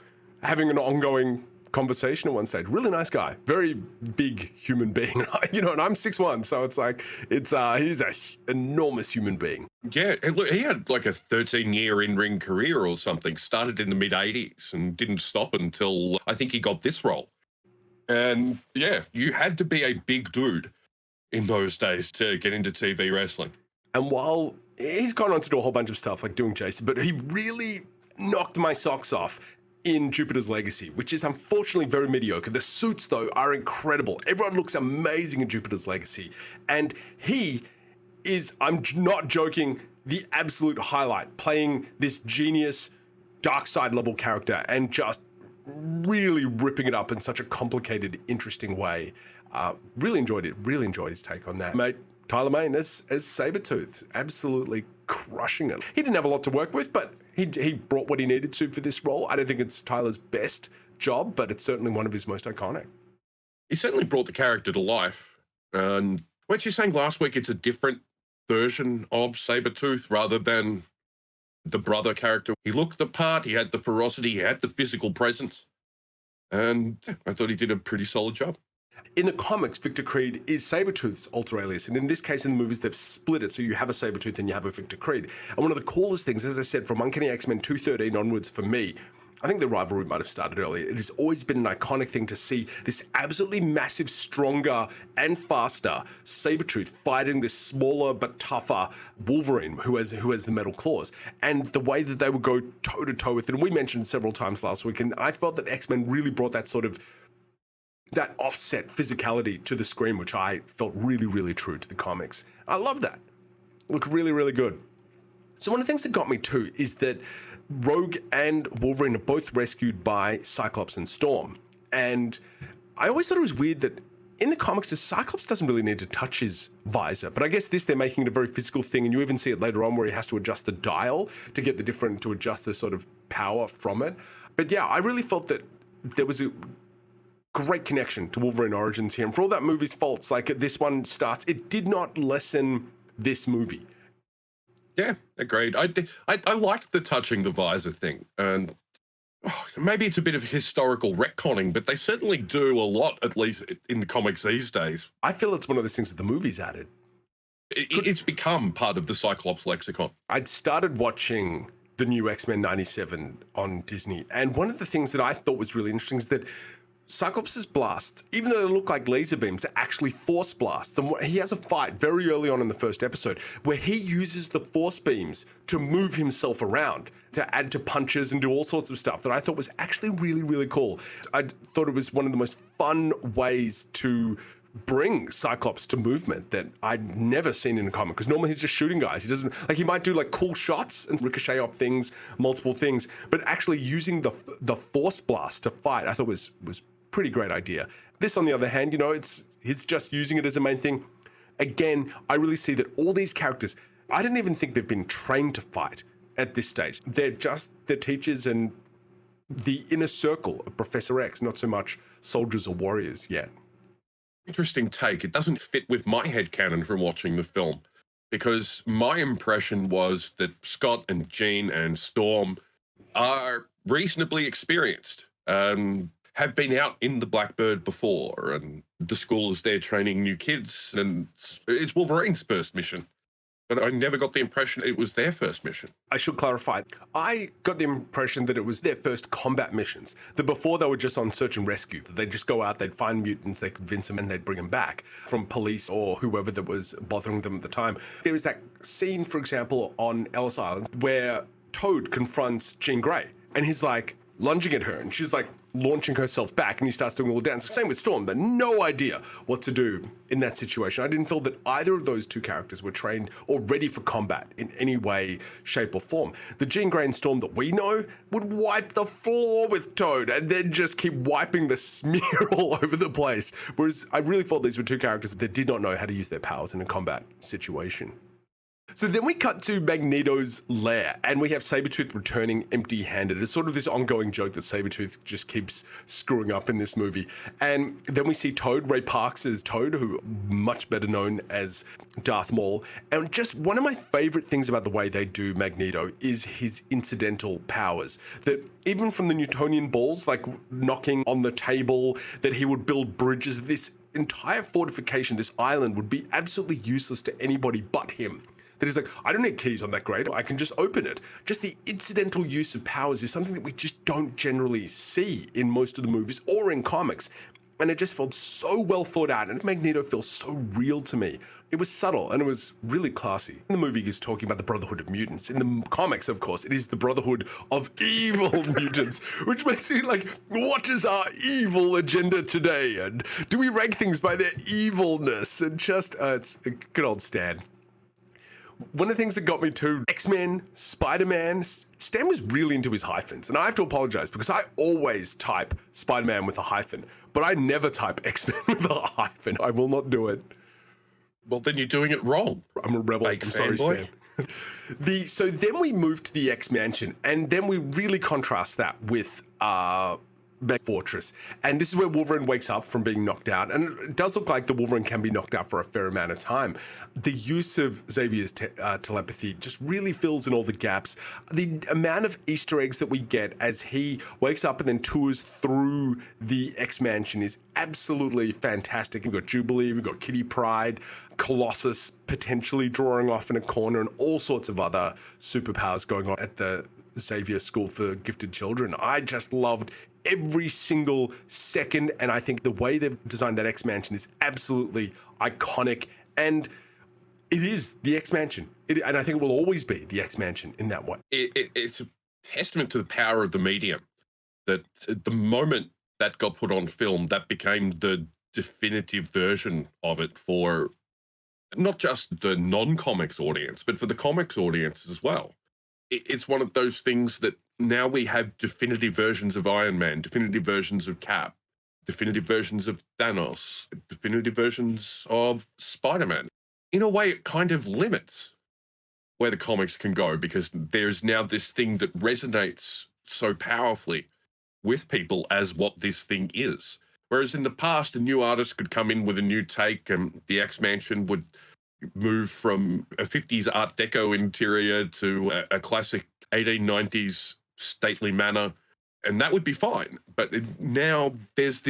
having an ongoing conversation at one stage. Really nice guy, very big human being, you know, and I'm 6'1", so it's like, he's a enormous human being. Yeah, and look, he had like a 13-year in-ring career or something, started in the mid-'80s and didn't stop until I think he got this role. And yeah, you had to be a big dude in those days to get into TV wrestling. And while he's gone on to do a whole bunch of stuff like doing Jason, but he really knocked my socks off in Jupiter's Legacy, which is unfortunately very mediocre. The suits, though, are incredible. Everyone looks amazing in Jupiter's Legacy. And he is, I'm not joking, the absolute highlight, playing this genius Darkseid level character and just really ripping it up in such a complicated, interesting way. Really enjoyed it. Really enjoyed his take on that. Mate, Tyler Mane as Sabretooth, absolutely crushing it. He didn't have a lot to work with, but he brought what he needed to for this role. I don't think it's Tyler's best job, but it's certainly one of his most iconic. He certainly brought the character to life. And weren't you saying last week it's a different version of Sabretooth rather than the brother character? He looked the part, he had the ferocity, he had the physical presence. And I thought he did a pretty solid job. In the comics, Victor Creed is Sabretooth's alter alias, and in this case, in the movies, they've split it, so you have a Sabretooth and you have a Victor Creed. And one of the coolest things, as I said, from Uncanny X-Men 213 onwards for me, I think the rivalry might have started earlier. It has always been an iconic thing to see this absolutely massive, stronger and faster Sabretooth fighting this smaller but tougher Wolverine who has the metal claws. And the way that they would go toe-to-toe with it, and we mentioned several times last week, and I felt that X-Men really brought that sort of that offset physicality to the screen, which I felt really, really true to the comics. I love that. Look really, really good. So one of the things that got me too is that Rogue and Wolverine are both rescued by Cyclops and Storm. And I always thought it was weird that in the comics, Cyclops doesn't really need to touch his visor. But I guess they're making it a very physical thing. And you even see it later on where he has to adjust the dial to adjust the sort of power from it. But yeah, I really felt that there was a great connection to Wolverine Origins here. And for all that movie's faults, like this one starts, it did not lessen this movie. Yeah, agreed. I liked the touching the visor thing, and maybe it's a bit of historical retconning, but they certainly do a lot, at least in the comics these days. I feel it's one of those things that the movies added. It's become part of the Cyclops lexicon. I'd started watching the new X-Men 97 on Disney, and one of the things that I thought was really interesting is that Cyclops' blasts, even though they look like laser beams, are actually force blasts. And he has a fight very early on in the first episode where he uses the force beams to move himself around, to add to punches and do all sorts of stuff that I thought was actually really, really cool. I thought it was one of the most fun ways to bring Cyclops to movement that I'd never seen in a comic, because normally he's just shooting guys. He doesn't, like, he might do like cool shots and ricochet off things, multiple things, but actually using the force blast to fight, I thought was pretty great idea. This, on the other hand, he's just using it as a main thing. Again, I really see that all these characters, I didn't even think they've been trained to fight at this stage. They're just the teachers and the inner circle of Professor X, not so much soldiers or warriors yet. Interesting take. It doesn't fit with my headcanon from watching the film, because my impression was that Scott and Jean and Storm are reasonably experienced, have been out in the Blackbird before, and the school is there training new kids, and it's Wolverine's first mission. But I never got the impression it was their first mission. I should clarify. I got the impression that it was their first combat missions. That before they were just on search and rescue. That they'd just go out, they'd find mutants, they'd convince them, and they'd bring them back from police or whoever that was bothering them at the time. There is that scene, for example, on Ellis Island where Toad confronts Jean Grey, and he's like lunging at her, and she's like launching herself back, and he starts doing all the dance. Same with Storm. They had no idea what to do in that situation. I didn't feel that either of those two characters were trained or ready for combat in any way, shape, or form. The Jean Grey and Storm that we know would wipe the floor with Toad and then just keep wiping the smear all over the place. Whereas I really thought these were two characters that did not know how to use their powers in a combat situation. So then we cut to Magneto's lair, and we have Sabretooth returning empty-handed. It's sort of this ongoing joke that Sabretooth just keeps screwing up in this movie. And then we see Toad, Ray Parks as Toad, who much better known as Darth Maul. And just one of my favorite things about the way they do Magneto is his incidental powers. That even from the Newtonian balls, like knocking on the table, that he would build bridges. This entire fortification, this island, would be absolutely useless to anybody but him. That he's like, I don't need keys on that grate, I can just open it. Just the incidental use of powers is something that we just don't generally see in most of the movies or in comics. And it just felt so well thought out, and Magneto feels so real to me. It was subtle, and it was really classy. The movie is talking about the Brotherhood of Mutants. In the comics, of course, it is the Brotherhood of Evil Mutants, which makes me like, what is our evil agenda today? And do we rank things by their evilness? And just, it's a good old Stan. One of the things that got me to X-Men, Spider-Man, Stan was really into his hyphens. And I have to apologize because I always type Spider-Man with a hyphen, but I never type X-Men with a hyphen. I will not do it. Well, then you're doing it wrong. I'm a rebel. I'm sorry, Stan. So then we move to the X-Mansion, and then we really contrast that with Meg Fortress. And this is where Wolverine wakes up from being knocked out. And it does look like the Wolverine can be knocked out for a fair amount of time. The use of Xavier's telepathy just really fills in all the gaps. The amount of Easter eggs that we get as he wakes up and then tours through the X-Mansion is absolutely fantastic. We've got Jubilee, we've got Kitty Pryde, Colossus potentially drawing off in a corner, and all sorts of other superpowers going on at the Xavier School for Gifted Children. I just loved every single second, and I think the way they've designed that X-Mansion is absolutely iconic, and it is the X-Mansion. And I think it will always be the X-Mansion in that way. It's a testament to the power of the medium, that at the moment that got put on film, that became the definitive version of it for not just the non-comics audience, but for the comics audience as well. It's one of those things that now we have definitive versions of Iron Man, definitive versions of Cap, definitive versions of Thanos, definitive versions of Spider-Man. In a way, it kind of limits where the comics can go, because there's now this thing that resonates so powerfully with people as what this thing is. Whereas in the past, a new artist could come in with a new take, and the X-Mansion would move from a 50s Art Deco interior to a classic 1890s stately manor, and that would be fine. But now there's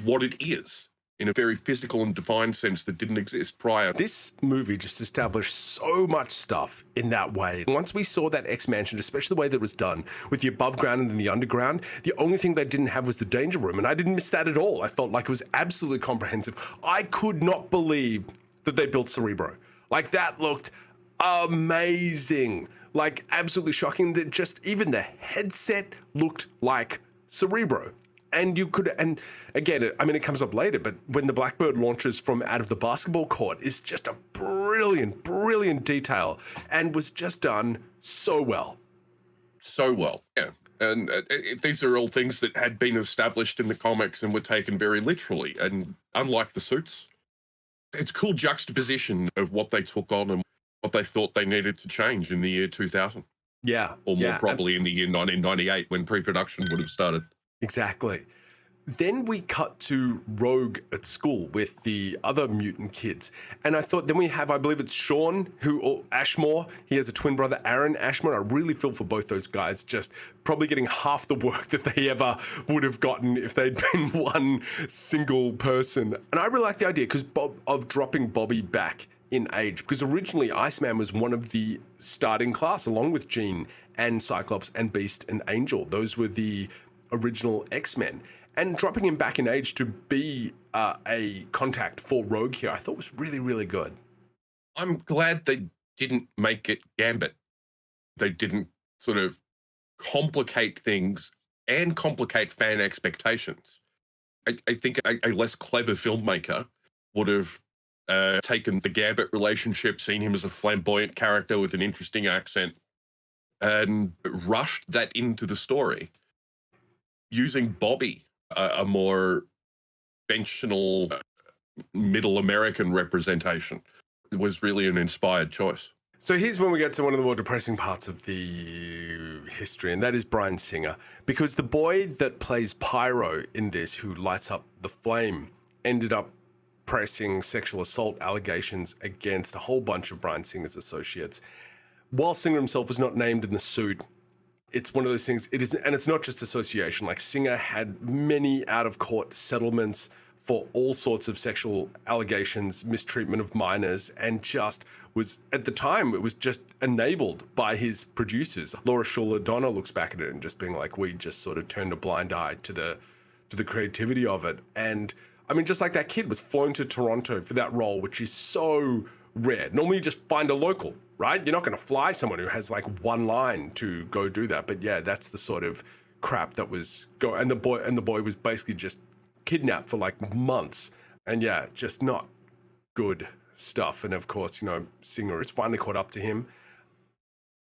what it is in a very physical and defined sense that didn't exist prior. This movie just established so much stuff in that way. Once we saw that X-Mansion, especially the way that it was done, with the above ground and then the underground, the only thing they didn't have was the danger room, and I didn't miss that at all. I felt like it was absolutely comprehensive. I could not believe that they built Cerebro. Like, that looked amazing. Like, absolutely shocking that just even the headset looked like Cerebro. And you could, and again, I mean, it comes up later, but when the Blackbird launches from out of the basketball court is just a brilliant, brilliant detail, and was just done so well. So well, yeah. And these are all things that had been established in the comics and were taken very literally. And unlike the suits, it's a cool juxtaposition of what they took on and what they thought they needed to change in the year 2000. Yeah. Or more probably in the year 1998, when pre-production would have started. Exactly. Then we cut to Rogue at school with the other mutant kids. And I thought, then we have, I believe it's Sean, or Ashmore. He has a twin brother, Aaron Ashmore. I really feel for both those guys, just probably getting half the work that they ever would have gotten if they'd been one single person. And I really like the idea of dropping Bobby back in age, because originally Iceman was one of the starting class, along with Jean and Cyclops and Beast and Angel. Those were the original X-Men. And dropping him back in age to be a contact for Rogue here, I thought was really, really good. I'm glad they didn't make it Gambit. They didn't sort of complicate things and complicate fan expectations. I think a less clever filmmaker would have taken the Gambit relationship, seen him as a flamboyant character with an interesting accent, and rushed that into the story, using Bobby, a more conventional middle American representation. It was really an inspired choice. So here's when we get to one of the more depressing parts of the history, and that is Bryan Singer. Because the boy that plays Pyro in this, who lights up the flame, ended up pressing sexual assault allegations against a whole bunch of Bryan Singer's associates. While Singer himself was not named in the suit, it's one of those things, it is, and it's not just association. Like, Singer had many out-of-court settlements for all sorts of sexual allegations, mistreatment of minors, and just was, at the time, it was just enabled by his producers. Laura Schuler Donner looks back at it and just being like, we just sort of turned a blind eye to the creativity of it. And I mean, just like that kid was flown to Toronto for that role, which is so rare. Normally you just find a local, right? You're not going to fly someone who has like one line to go do that. But yeah, that's the sort of crap that was going. And the boy was basically just kidnapped for like months. And yeah, just not good stuff. And of course, you know, Singer has finally caught up to him.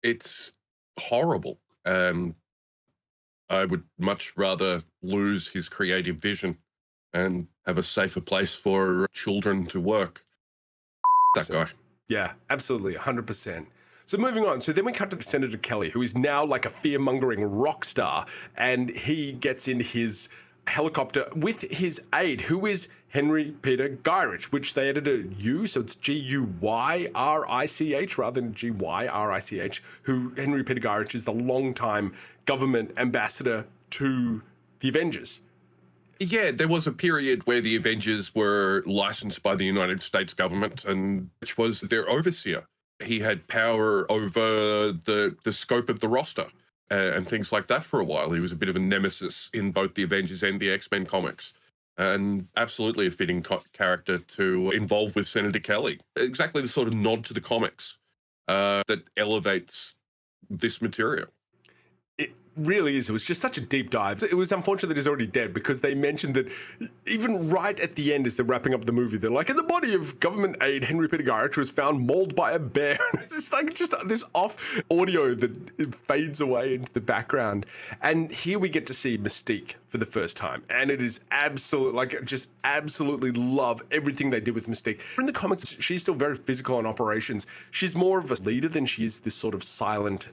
It's horrible. I would much rather lose his creative vision and have a safer place for children to work. That guy. Yeah, absolutely, 100%. So moving on, so then we cut to Senator Kelly, who is now like a fear-mongering rock star, and he gets in his helicopter with his aide, who is Henry Peter Gyrich, which they edited U, so it's G-U-Y-R-I-C-H rather than G-Y-R-I-C-H, who Henry Peter Gyrich is the longtime government ambassador to the Avengers. Yeah, there was a period where the Avengers were licensed by the United States government, and which was their overseer. He had power over the scope of the roster and things like that for a while. He was a bit of a nemesis in both the Avengers and the X-Men comics, and absolutely a fitting character to involve with Senator Kelly. Exactly the sort of nod to the comics that elevates this material. really is. It was just such a deep dive. It was unfortunate that he's already dead, because they mentioned that even right at the end, as they're wrapping up the movie, they're like, in the body of government aide Henry Peter Archer was found mauled by a bear. It's like just this off audio that it fades away into the background. And here we get to see Mystique for the first time. And it is absolute, like, just absolutely love everything they did with Mystique. In the comics, she's still very physical on operations. She's more of a leader than she is this sort of silent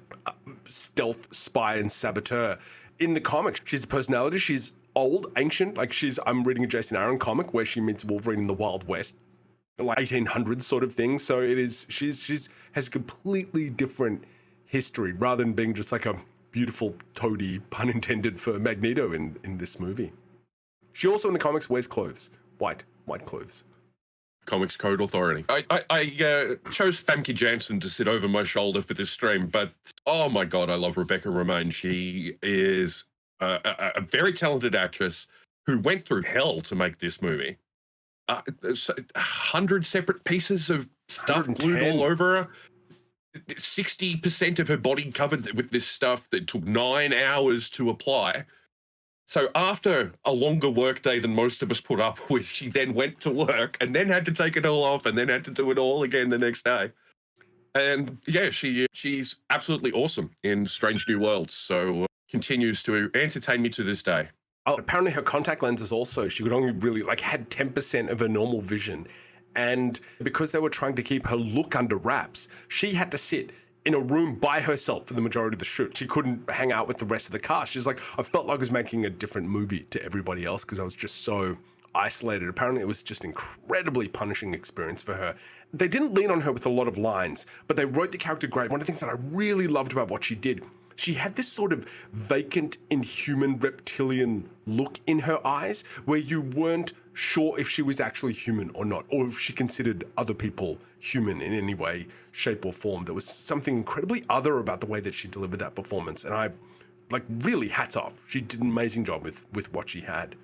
stealth spy and saboteur. In the comics, she's a personality. She's old, ancient. Like, I'm reading a Jason Aaron comic where she meets Wolverine in the Wild West, like 1800s sort of thing. So she's has a completely different history, rather than being just like a beautiful toady, pun intended, for Magneto in this movie. She also in the comics wears clothes, white clothes. Comics Code Authority. I chose Famke Janssen to sit over my shoulder for this stream, but oh my God, I love Rebecca Romaine. She is a very talented actress who went through hell to make this movie. 100 separate pieces of stuff glued all over her. 60% of her body covered with this stuff that took 9 hours to apply. So after a longer workday than most of us put up with, she then went to work and then had to take it all off and then had to do it all again the next day. And yeah, she's absolutely awesome in Strange New Worlds. So continues to entertain me to this day. Oh, apparently her contact lenses also, she could only really, like, had 10% of her normal vision. And because they were trying to keep her look under wraps, she had to sit in a room by herself for the majority of the shoot. She couldn't hang out with the rest of the cast. She's like, I felt like I was making a different movie to everybody else because I was just so isolated. Apparently it was just incredibly punishing experience for her. They didn't lean on her with a lot of lines, but they wrote the character great. One of the things that I really loved about what she did, she had this sort of vacant, inhuman, reptilian look in her eyes where you weren't sure if she was actually human or not, or if she considered other people human in any way, shape, or form. There was something incredibly other about the way that she delivered that performance. And I, like, really hats off. She did an amazing job with what she had.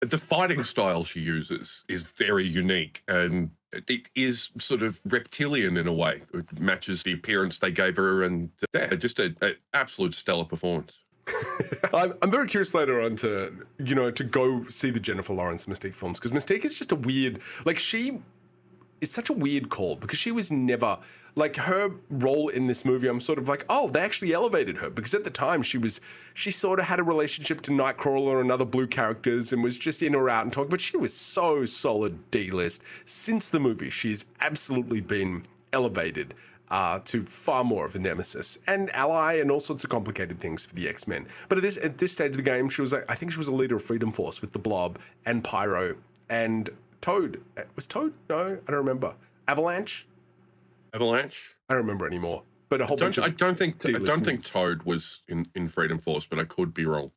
The fighting style she uses is very unique, and it is sort of reptilian in a way. It matches the appearance they gave her, and yeah, just an absolute stellar performance. I'm very curious later on to go see the Jennifer Lawrence Mystique films, because Mystique is just a weird, like, she is such a weird call, because she was never, like, her role in this movie, I'm sort of like, oh, they actually elevated her, because at the time she sort of had a relationship to Nightcrawler and other blue characters and was just in or out and talking, but she was so solid D-list. Since the movie, she's absolutely been elevated to far more of a nemesis and ally and all sorts of complicated things for the X-Men. But at this stage of the game, she was I think she was a leader of Freedom Force with the Blob and Pyro and Toad. Was Toad? No, I don't remember. Avalanche? I don't remember anymore. But a whole bunch of I don't think Toad was in Freedom Force, but I could be wrong.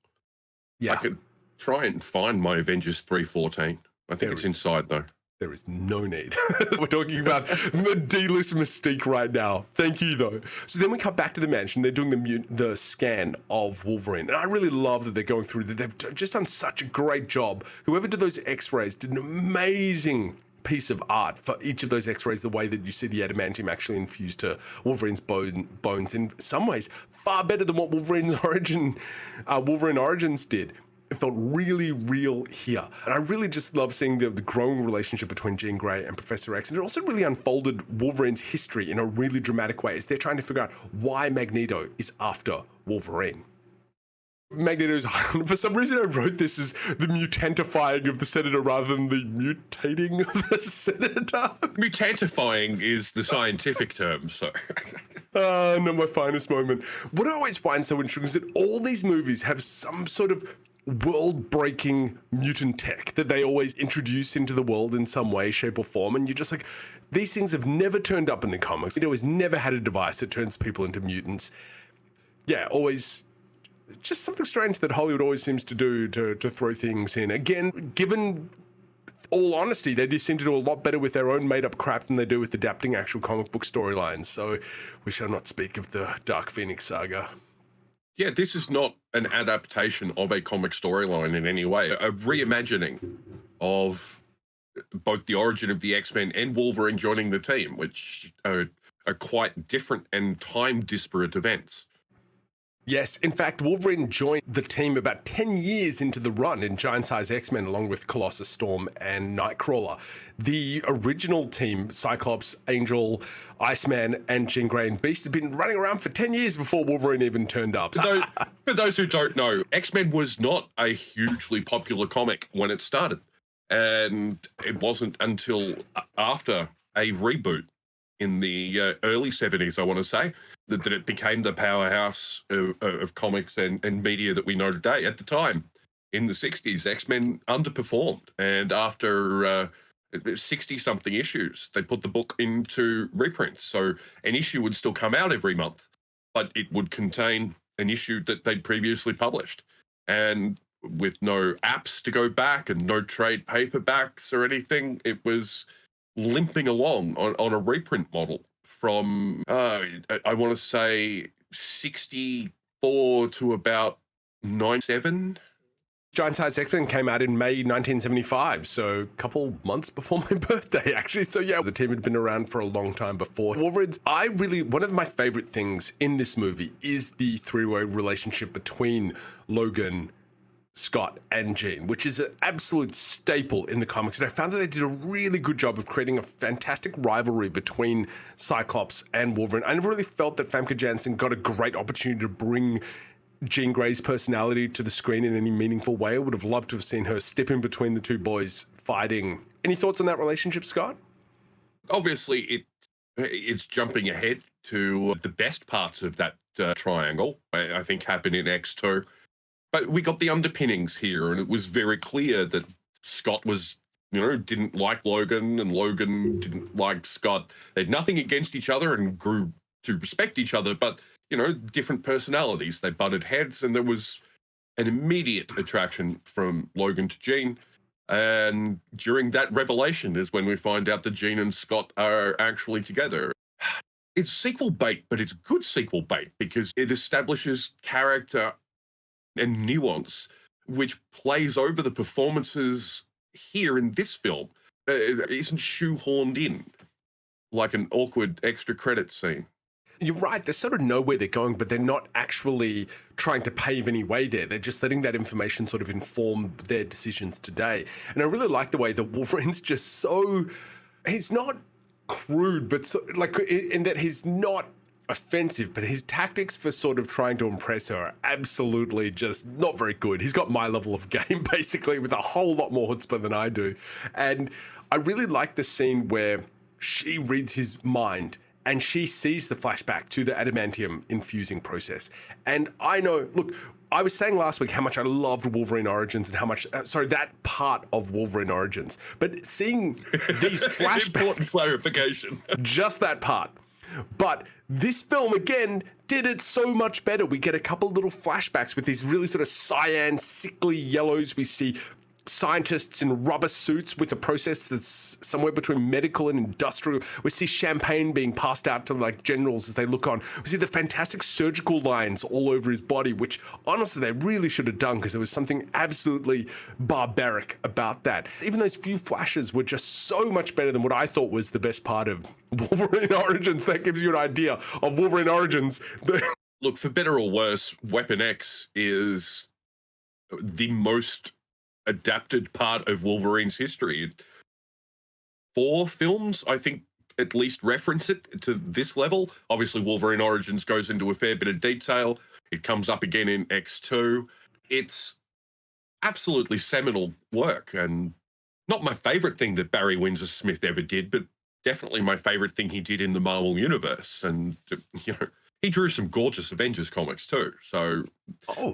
Yeah. I could try and find my Avengers 314. I think it's inside though. There is no need. We're talking about the D-list Mystique right now. Thank you, though. So then we come back to the mansion. They're doing the scan of Wolverine. And I really love that they're going through that. They've just done such a great job. Whoever did those x-rays did an amazing piece of art for each of those x-rays, the way that you see the adamantium actually infused to Wolverine's bones. In some ways, far better than what Wolverine Origins did. It felt really real here. And I really just love seeing the growing relationship between Jean Grey and Professor X. And it also really unfolded Wolverine's history in a really dramatic way as they're trying to figure out why Magneto is after Wolverine. Magneto's, for some reason I wrote this as the mutantifying of the Senator rather than the mutating of the Senator. Mutantifying is the scientific term, so. Not my finest moment. What I always find so interesting is that all these movies have some sort of world-breaking mutant tech that they always introduce into the world in some way, shape, or form, and you're just like, these things have never turned up in the comics. It always never had a device that turns people into mutants. Yeah, always just something strange that Hollywood always seems to do to throw things in. Again, given all honesty, they do seem to do a lot better with their own made-up crap than they do with adapting actual comic book storylines, so we shall not speak of the Dark Phoenix saga. Yeah, this is not an adaptation of a comic storyline in any way. A reimagining of both the origin of the X-Men and Wolverine joining the team, which are quite different and time-disparate events. Yes, in fact, Wolverine joined the team about 10 years into the run in Giant Size X-Men, along with Colossus, Storm, and Nightcrawler. The original team, Cyclops, Angel, Iceman, and Jean Grey and Beast, had been running around for 10 years before Wolverine even turned up. For those who don't know, X-Men was not a hugely popular comic when it started. And it wasn't until after a reboot in the early 70s, I want to say, that it became the powerhouse of comics and media that we know today. At the time, in the 60s, X-Men underperformed. And after 60-something issues, they put the book into reprints. So an issue would still come out every month, but it would contain an issue that they'd previously published. And with no apps to go back and no trade paperbacks or anything, it was limping along on a reprint model from, I want to say, 64 to about 97. Giant Size X-Men came out in May 1975, so a couple months before my birthday, actually. So yeah, the team had been around for a long time before. Wolverines, one of my favorite things in this movie is the three-way relationship between Logan, Scott, and Jean, which is an absolute staple in the comics. And I found that they did a really good job of creating a fantastic rivalry between Cyclops and Wolverine. I never really felt that Famke Janssen got a great opportunity to bring Jean Grey's personality to the screen in any meaningful way. I would have loved to have seen her step in between the two boys fighting. Any thoughts on that relationship, Scott? Obviously, it's jumping ahead to the best parts of that triangle, I think happened in X2. But we got the underpinnings here, and it was very clear that Scott was, didn't like Logan, and Logan didn't like Scott. They had nothing against each other and grew to respect each other, but different personalities. They butted heads, and there was an immediate attraction from Logan to Jean. And during that revelation is when we find out that Jean and Scott are actually together. It's sequel bait, but it's good sequel bait because it establishes character and nuance, which plays over the performances here in this film. It isn't shoehorned in like an awkward extra credit scene. You're right. They sort of know where they're going, but they're not actually trying to pave any way there. They're just letting that information sort of inform their decisions today. And I really like the way that Wolverine's just he's not crude, but in that he's not offensive, but his tactics for sort of trying to impress her are absolutely just not very good. He's got my level of game, basically, with a whole lot more chutzpah than I do. And I really like the scene where she reads his mind and she sees the flashback to the adamantium infusing process. And I know, look, I was saying last week how much I loved Wolverine Origins and how much, that part of Wolverine Origins. But seeing these flashbacks... Important clarification. Just that part. But this film, again, did it so much better. We get a couple little flashbacks with these really sort of cyan, sickly yellows. We see scientists in rubber suits with a process that's somewhere between medical and industrial. We see champagne being passed out to generals as they look on. We see the fantastic surgical lines all over his body, which honestly they really should have done because there was something absolutely barbaric about that. Even those few flashes were just so much better than what I thought was the best part of Wolverine Origins. That gives you an idea of Wolverine Origins. Look, for better or worse, Weapon X is the most adapted part of Wolverine's history. 4 films, I think, at least reference it to this level. Obviously, Wolverine Origins goes into a fair bit of detail. It comes up again in X2. It's absolutely seminal work, and not my favorite thing that Barry Windsor Smith ever did, but definitely my favorite thing he did in the Marvel Universe. And, he drew some gorgeous Avengers comics too. So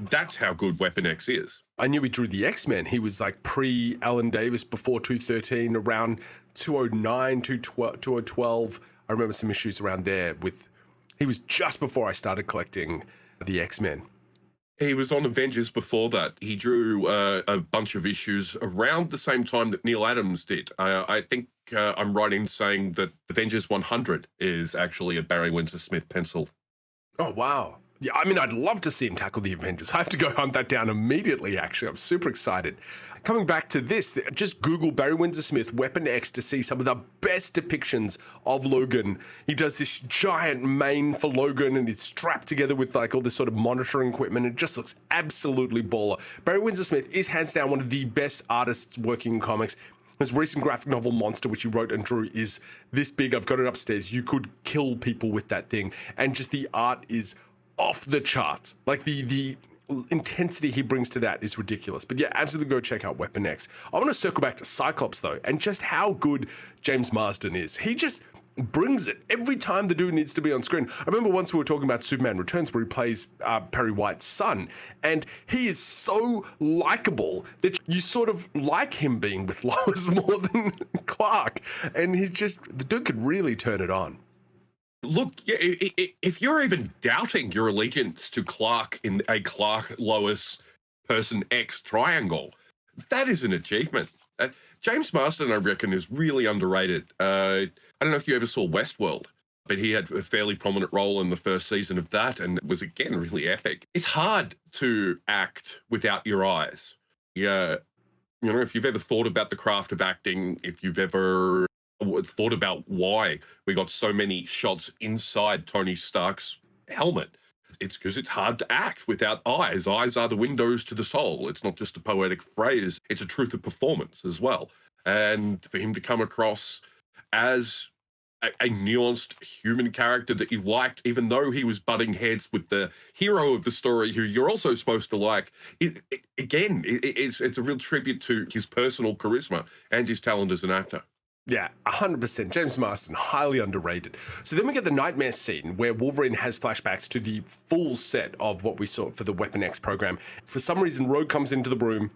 that's how good Weapon X is. I knew he drew the X-Men. He was pre-Alan Davis, before 213, around 209, 2012. I remember some issues around there he was just before I started collecting the X-Men. He was on Avengers before that. He drew a bunch of issues around the same time that Neil Adams did. I think I'm right in saying that Avengers 100 is actually a Barry Windsor Smith pencil. Oh, wow. Yeah, I mean, I'd love to see him tackle the Avengers. I have to go hunt that down immediately, actually. I'm super excited. Coming back to this, just Google Barry Windsor Smith, Weapon X, to see some of the best depictions of Logan. He does this giant mane for Logan, and he's strapped together with like all this sort of monitoring equipment. It just looks absolutely baller. Barry Windsor Smith is hands down one of the best artists working in comics. His recent graphic novel, Monster, which he wrote and drew, is this big. I've got it upstairs. You could kill people with that thing. And just the art is off the charts. Like the intensity he brings to that is ridiculous. But yeah, absolutely go check out Weapon X. I want to circle back to Cyclops though, and just how good James Marsden is. He just brings it every time the dude needs to be on screen. I remember once we were talking about Superman Returns, where he plays Perry White's son, and he is so likable that you sort of like him being with Lois more than Clark. And he's just, the dude could really turn it on. Look, yeah, if you're even doubting your allegiance to Clark in a Clark-Lois Person X triangle, that is an achievement. James Marsden, I reckon, is really underrated. I don't know if you ever saw Westworld, but he had a fairly prominent role in the first season of that, and it was, again, really epic. It's hard to act without your eyes. Yeah, you know, if you've ever thought about the craft of acting, if you've ever thought about why we got so many shots inside Tony Stark's helmet, it's because it's hard to act without eyes. Eyes are the windows to the soul. It's not just a poetic phrase, it's a truth of performance as well. And for him to come across as a nuanced human character that you liked, even though he was butting heads with the hero of the story, who you're also supposed to like, it's a real tribute to his personal charisma and his talent as an actor. Yeah, 100%. James Marsden, highly underrated. So then we get the Nightmare scene where Wolverine has flashbacks to the full set of what we saw for the Weapon X program. For some reason, Rogue comes into the room,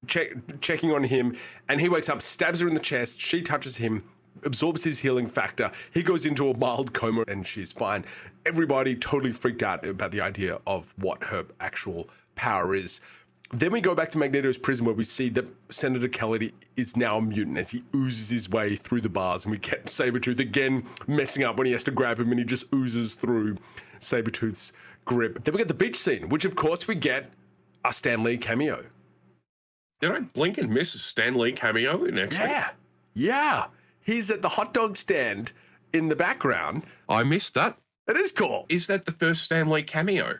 checking on him, and he wakes up, stabs her in the chest, she touches him, absorbs his healing factor, he goes into a mild coma, and she's fine. Everybody totally freaked out about the idea of what her actual power is. Then we go back to Magneto's prison, where we see that Senator Kelly is now a mutant as he oozes his way through the bars, and we get Sabretooth again messing up when he has to grab him, and he just oozes through Sabretooth's grip. Then we get the beach scene, which of course we get a Stan Lee cameo. Did I blink and miss a Stan Lee cameo in X-Men? Yeah. He's at the hot dog stand in the background. I missed that. It is cool. Is that the first Stan Lee cameo?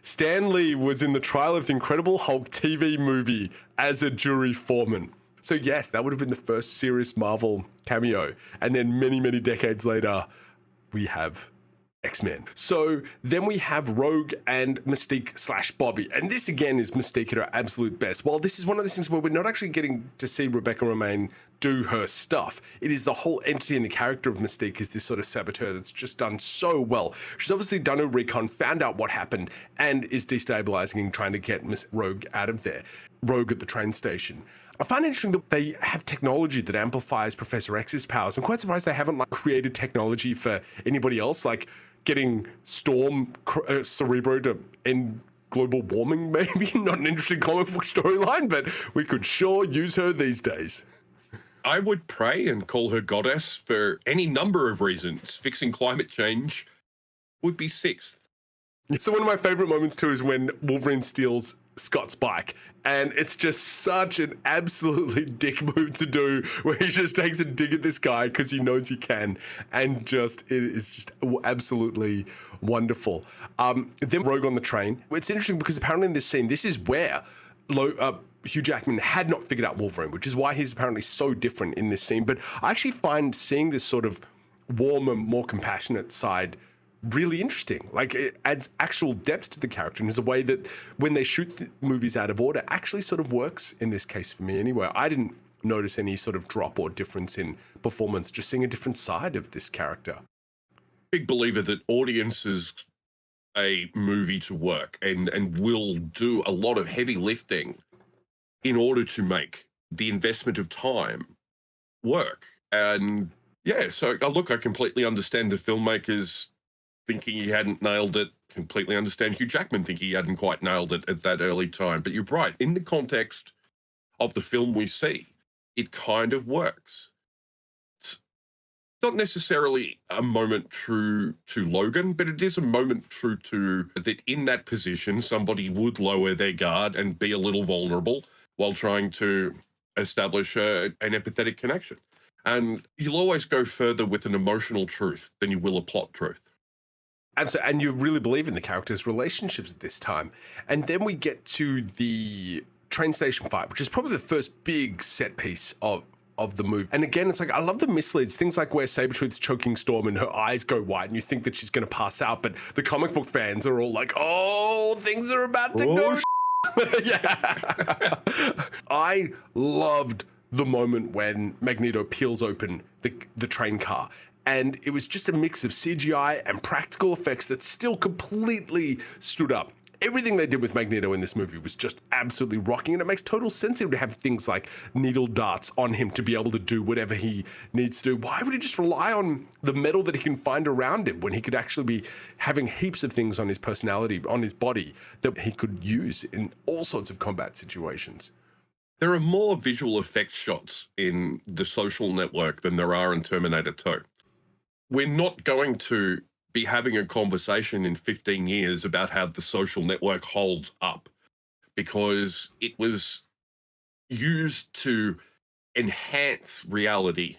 Stan Lee was in the trial of the Incredible Hulk TV movie as a jury foreman. So yes, that would have been the first serious Marvel cameo. And then many, many decades later, we have X-Men. So then we have Rogue and Mystique / Bobby. And this again is Mystique at her absolute best. While this is one of those things where we're not actually getting to see Rebecca Romijn do her stuff, it is the whole entity and the character of Mystique is this sort of saboteur that's just done so well. She's obviously done her recon, found out what happened, and is destabilizing and trying to get Rogue out of there. Rogue at the train station. I find it interesting that they have technology that amplifies Professor X's powers. I'm quite surprised they haven't created technology for anybody else, like getting Storm Cerebro to end global warming, maybe. Not an interesting comic book storyline, but we could sure use her these days. I would pray and call her goddess for any number of reasons. Fixing climate change would be sixth. So one of my favorite moments too is when Wolverine steals Scott's bike, and it's just such an absolutely dick move to do, where he just takes a dig at this guy because he knows he can, and just it is just absolutely wonderful. Then Rogue on the train. It's interesting because apparently in this scene, this is where Hugh Jackman had not figured out Wolverine, which is why he's apparently so different in this scene. But I actually find seeing this sort of warmer, more compassionate side really interesting. Like, it adds actual depth to the character, and is a way that when they shoot the movies out of order actually sort of works in this case for me anyway. I didn't notice any sort of drop or difference in performance, just seeing a different side of this character. Big believer that audiences a movie to work and will do a lot of heavy lifting in order to make the investment of time work. And yeah, so look, I completely understand the filmmakers thinking he hadn't nailed it, completely understand Hugh Jackman thinking he hadn't quite nailed it at that early time. But you're right, in the context of the film we see, it kind of works. not necessarily a moment true to Logan, but it is a moment true to that in that position, somebody would lower their guard and be a little vulnerable while trying to establish an empathetic connection. And you'll always go further with an emotional truth than you will a plot truth. Absolutely. And you really believe in the characters' relationships at this time. And then we get to the train station fight, which is probably the first big set piece of the movie. And again, it's like, I love the misleads, things like where Sabretooth's choking Storm and her eyes go white and you think that she's going to pass out, but the comic book fans are all like, oh, things are about to go. Yeah. I loved the moment when Magneto peels open the train car. And it was just a mix of CGI and practical effects that still completely stood up. Everything they did with Magneto in this movie was just absolutely rocking, and it makes total sense to have things like needle darts on him to be able to do whatever he needs to do. Why would he just rely on the metal that he can find around him when he could actually be having heaps of things on his personality, on his body, that he could use in all sorts of combat situations? There are more visual effects shots in The Social Network than there are in Terminator 2. We're not going to be having a conversation in 15 years about how The Social Network holds up, because it was used to enhance reality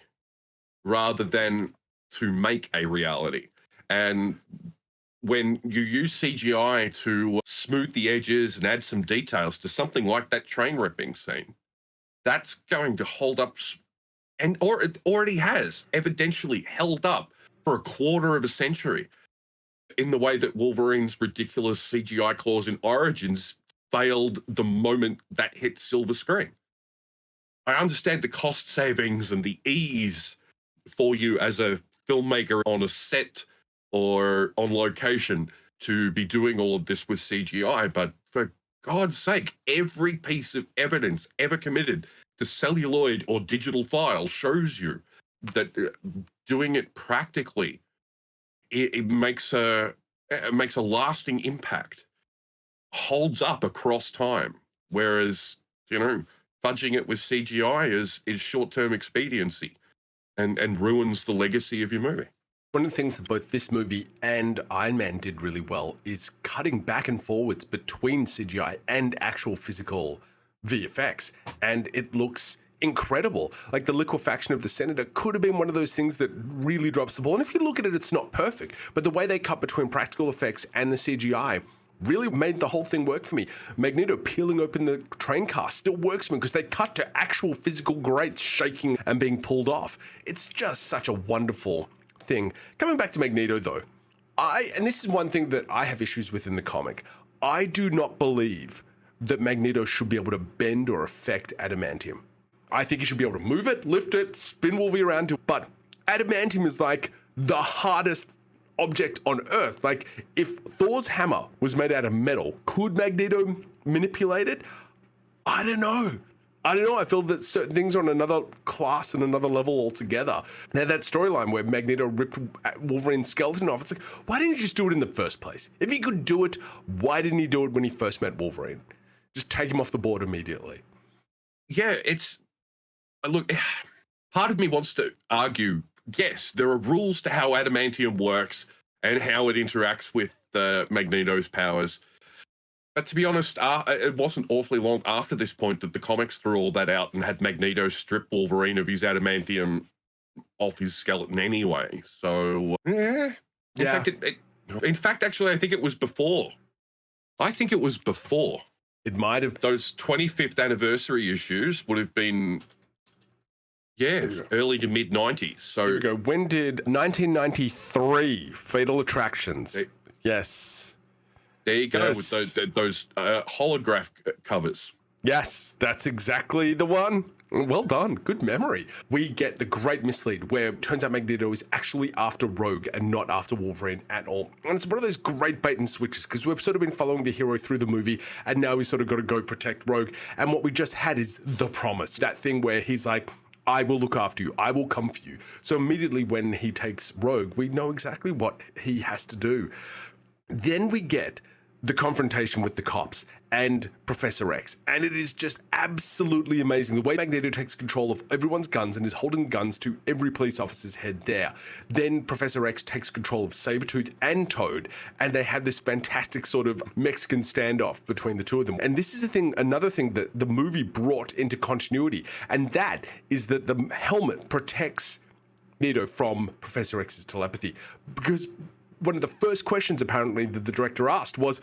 rather than to make a reality. And when you use CGI to smooth the edges and add some details to something like that train ripping scene, that's going to hold up, or it already has evidentially held up for a quarter of a century, in the way that Wolverine's ridiculous CGI claws in Origins failed the moment that hit silver screen. I understand the cost savings and the ease for you as a filmmaker on a set or on location to be doing all of this with CGI, but for God's sake, every piece of evidence ever committed to celluloid or digital file shows you that doing it practically, it makes a lasting impact, holds up across time. Whereas, fudging it with CGI is short-term expediency and ruins the legacy of your movie. One of the things that both this movie and Iron Man did really well is cutting back and forwards between CGI and actual physical VFX, and it looks incredible. Like the liquefaction of the Senator could have been one of those things that really drops the ball. And if you look at it, it's not perfect, but the way they cut between practical effects and the CGI really made the whole thing work for me. Magneto peeling open the train car still works for me because they cut to actual physical grates shaking and being pulled off. It's just such a wonderful thing. Coming back to Magneto though, and this is one thing that I have issues with in the comic, I do not believe that Magneto should be able to bend or affect adamantium. I think he should be able to move it, lift it, spin Wolverine around, but adamantium is like the hardest object on Earth. Like, if Thor's hammer was made out of metal, could Magneto manipulate it? I don't know. I feel that certain things are on another class and another level altogether. Now, that storyline where Magneto ripped Wolverine's skeleton off, it's like, why didn't he just do it in the first place? If he could do it, why didn't he do it when he first met Wolverine? Just take him off the board immediately. Yeah, look, part of me wants to argue, yes, there are rules to how adamantium works and how it interacts with Magneto's powers. But to be honest, it wasn't awfully long after this point that the comics threw all that out and had Magneto strip Wolverine of his adamantium off his skeleton anyway. So, yeah. In fact, actually, I think it was before. It might have. Those 25th anniversary issues would have been, early to mid 90s. So here we go. When did 1993 Fatal Attractions? Yes. There you go, with those holograph covers. Yes, that's exactly the one. Well done. Good memory. We get the great mislead where it turns out Magneto is actually after Rogue and not after Wolverine at all. And it's one of those great bait and switches because we've sort of been following the hero through the movie and now we sort of got to go protect Rogue. And what we just had is the promise. That thing where he's like, I will look after you. I will come for you. So immediately when he takes Rogue, we know exactly what he has to do. Then we get the confrontation with the cops and Professor X. And it is just absolutely amazing. The way Magneto takes control of everyone's guns and is holding guns to every police officer's head there. Then Professor X takes control of Sabretooth and Toad, and they have this fantastic sort of Mexican standoff between the two of them. And this is another thing that the movie brought into continuity, and that is that the helmet protects Magneto from Professor X's telepathy. Because one of the first questions apparently that the director asked was,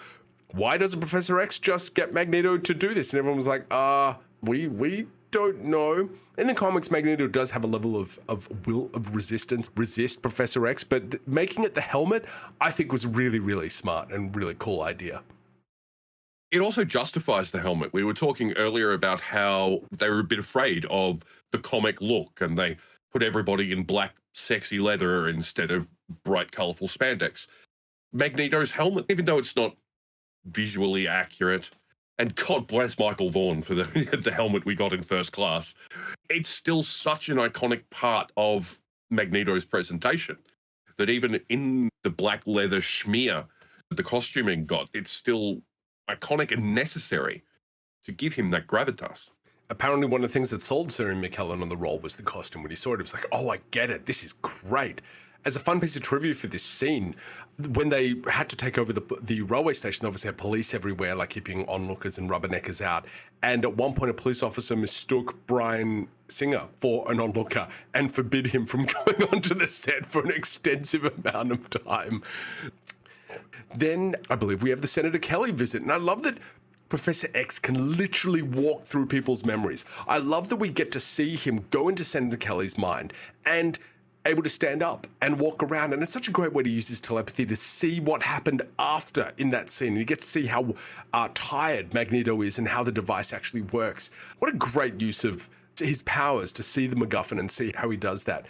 why doesn't Professor X just get Magneto to do this? And everyone was like, we don't know. In the comics, Magneto does have a level of resist Professor X, but making it the helmet, I think was really, really smart and really cool idea. It also justifies the helmet. We were talking earlier about how they were a bit afraid of the comic look, and they put everybody in black, sexy leather instead of bright, colorful spandex. Magneto's helmet, even though it's not visually accurate, and God bless Michael Vaughan for the helmet we got in First Class, it's still such an iconic part of Magneto's presentation that even in the black leather schmear the costuming got, it's still iconic and necessary to give him that gravitas. Apparently one of the things that sold Sarah McKellen on the role was the costume. When he saw it, it was like, oh, I get it. This is great. As a fun piece of trivia for this scene, when they had to take over the railway station, they obviously had police everywhere, like keeping onlookers and rubberneckers out. And at one point, a police officer mistook Bryan Singer for an onlooker and forbid him from going onto the set for an extensive amount of time. Then I believe we have the Senator Kelly visit. And I love that Professor X can literally walk through people's memories. I love that we get to see him go into Senator Kelly's mind and able to stand up and walk around. And it's such a great way to use his telepathy to see what happened after in that scene. And you get to see how tired Magneto is and how the device actually works. What a great use of his powers to see the MacGuffin and see how he does that.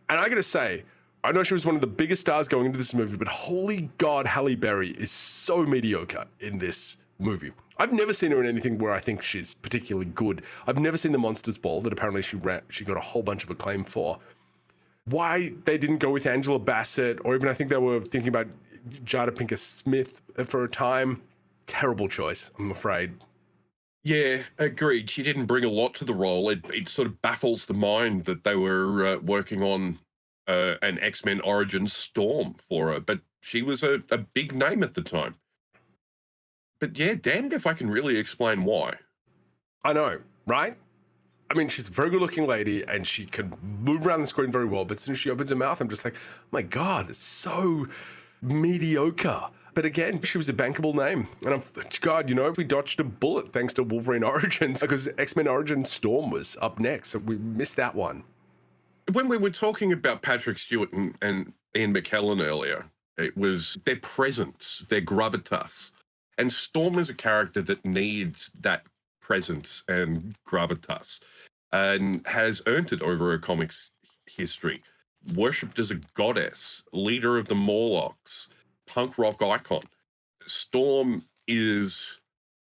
And I gotta say, I know she was one of the biggest stars going into this movie, but holy God, Halle Berry is so mediocre in this movie. I've never seen her in anything where I think she's particularly good. I've never seen The Monsters Ball that apparently she got a whole bunch of acclaim for. Why they didn't go with Angela Bassett, or even I think they were thinking about Jada Pinkett Smith for a time. Terrible choice, I'm afraid. Yeah, agreed. She didn't bring a lot to the role. It sort of baffles the mind that they were working on an X-Men Origins Storm for her, but she was a big name at the time. But yeah, damned if I can really explain why. I know, right? I mean, she's a very good-looking lady, and she can move around the screen very well, but as soon as she opens her mouth, I'm just like, oh my God, it's so mediocre. But again, she was a bankable name. And God, you know, we dodged a bullet thanks to Wolverine Origins, because X-Men Origins Storm was up next, so we missed that one. When we were talking about Patrick Stewart and Ian McKellen earlier, it was their presence, their gravitas. And Storm is a character that needs that presence and gravitas and has earned it over a comics history. Worshipped as a goddess, leader of the Morlocks, punk rock icon. Storm is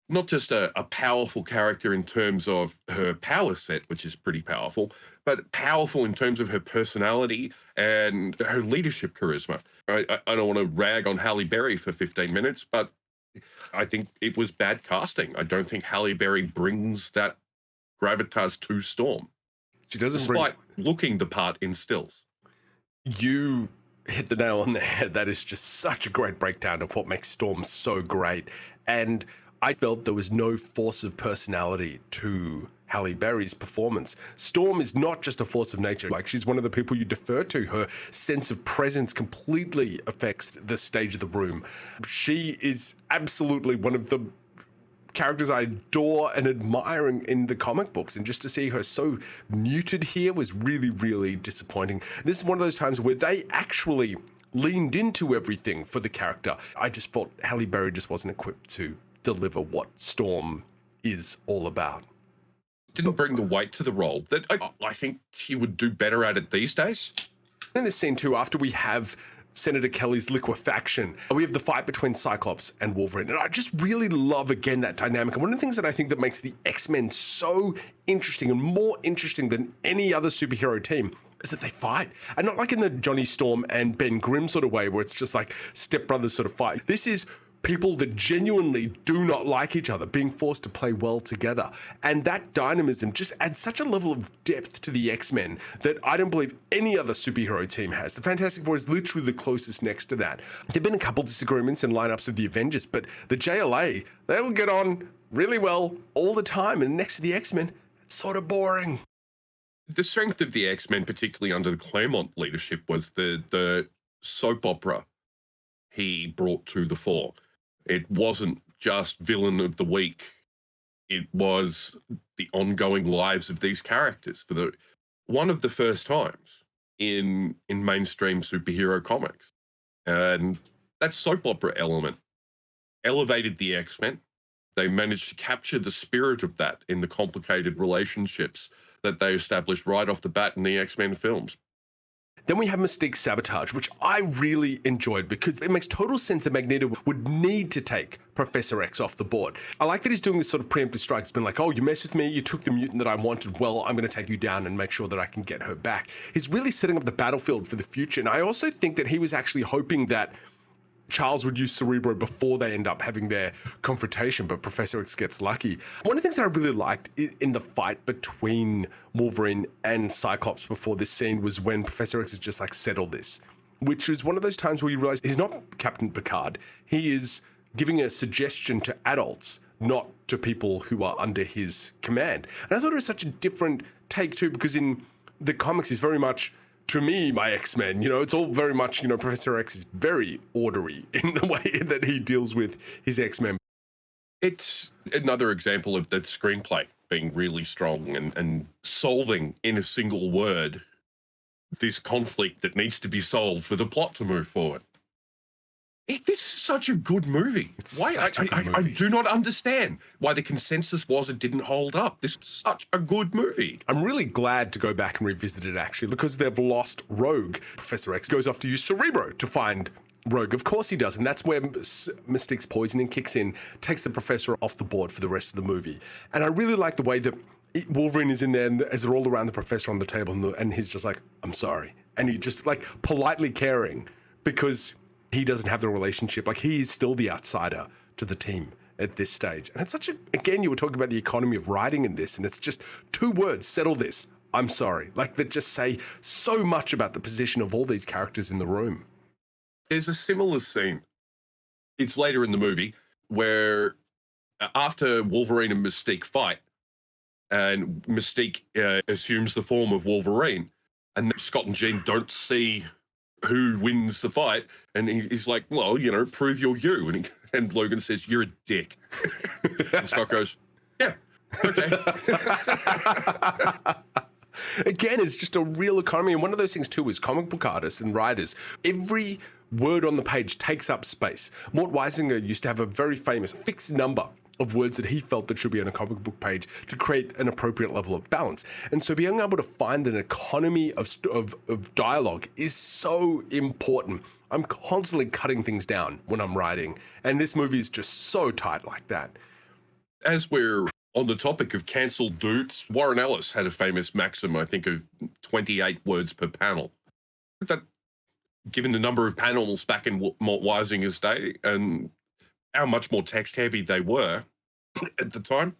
not just a powerful character in terms of her power set, which is pretty powerful, but powerful in terms of her personality and her leadership charisma. I don't want to rag on Halle Berry for 15 minutes, but I think it was bad casting. I don't think Halle Berry brings that gravitas to Storm. She doesn't despite looking the part in stills. You hit the nail on the head. That is just such a great breakdown of what makes Storm so great. And I felt there was no force of personality to Halle Berry's performance. Storm is not just a force of nature. Like, she's one of the people you defer to. Her sense of presence completely affects the stage of the room. She is absolutely one of the characters I adore and admire in the comic books. And just to see her so muted here was really, really disappointing. This is one of those times where they actually leaned into everything for the character. I just thought Halle Berry just wasn't equipped to deliver what Storm is all about. Didn't bring the weight to the role that I think she would do better at it these days. In this scene too, after we have Senator Kelly's liquefaction, we have the fight between Cyclops and Wolverine. And I just really love, again, that dynamic. And one of the things that I think that makes the X-Men so interesting and more interesting than any other superhero team is that they fight. And not like in the Johnny Storm and Ben Grimm sort of way where it's just like stepbrothers sort of fight. This is people that genuinely do not like each other being forced to play well together. And that dynamism just adds such a level of depth to the X-Men that I don't believe any other superhero team has. The Fantastic Four is literally the closest next to that. There have been a couple disagreements in lineups of the Avengers, but the JLA, they will get on really well all the time. And next to the X-Men, it's sort of boring. The strength of the X-Men, particularly under the Claremont leadership, was the soap opera he brought to the fore. It wasn't just villain of the week. It was the ongoing lives of these characters for one of the first times in mainstream superhero comics. And that soap opera element elevated the X-Men. They managed to capture the spirit of that in the complicated relationships that they established right off the bat in the X-Men films. Then we have Mystique's sabotage, which I really enjoyed because it makes total sense that Magneto would need to take Professor X off the board. I like that he's doing this sort of preemptive strike. It's been like, oh, you mess with me, you took the mutant that I wanted, well, I'm going to take you down and make sure that I can get her back. He's really setting up the battlefield for the future. And I also think that he was actually hoping that Charles would use Cerebro before they end up having their confrontation, but Professor X gets lucky. One of the things that I really liked in the fight between Wolverine and Cyclops before this scene was when Professor X is just like, settle this, which was one of those times where you realize he's not Captain Picard. He is giving a suggestion to adults, not to people who are under his command. And I thought it was such a different take too, because in the comics, he's very much, to me, my X-Men, it's all very much, Professor X is very orderly in the way that he deals with his X-Men. It's another example of the screenplay being really strong and solving in a single word this conflict that needs to be solved for the plot to move forward. This is such a good movie. I do not understand why the consensus was it didn't hold up. This is such a good movie. I'm really glad to go back and revisit it, actually, because they've lost Rogue. Professor X goes off to use Cerebro to find Rogue. Of course he does, and that's where Mystique's poisoning kicks in, takes the Professor off the board for the rest of the movie. And I really like the way that Wolverine is in there, and as they're all around the Professor on the table, and he's just like, I'm sorry. And he just, like, politely caring, because he doesn't have the relationship. Like, he is still the outsider to the team at this stage. And it's such a, again, you were talking about the economy of writing in this, and it's just 2 words, settle this, I'm sorry. Like, that just say so much about the position of all these characters in the room. There's a similar scene. It's later in the movie where after Wolverine and Mystique fight, and Mystique assumes the form of Wolverine, and Scott and Jean don't see who wins the fight, and he's like, well, prove you're you. And Logan says, you're a dick. And Scott goes, yeah, okay. Again, it's just a real economy. And one of those things too is comic book artists and writers. Every word on the page takes up space. Mort Weisinger used to have a very famous fixed number of words that he felt that should be on a comic book page to create an appropriate level of balance. And so being able to find an economy of dialogue is so important. I'm constantly cutting things down when I'm writing, and this movie is just so tight like that. As we're on the topic of cancelled dudes, Warren Ellis had a famous maxim, I think, of 28 words per panel. That, given the number of panels back in Mort Weisinger's day and how much more text-heavy they were at the time,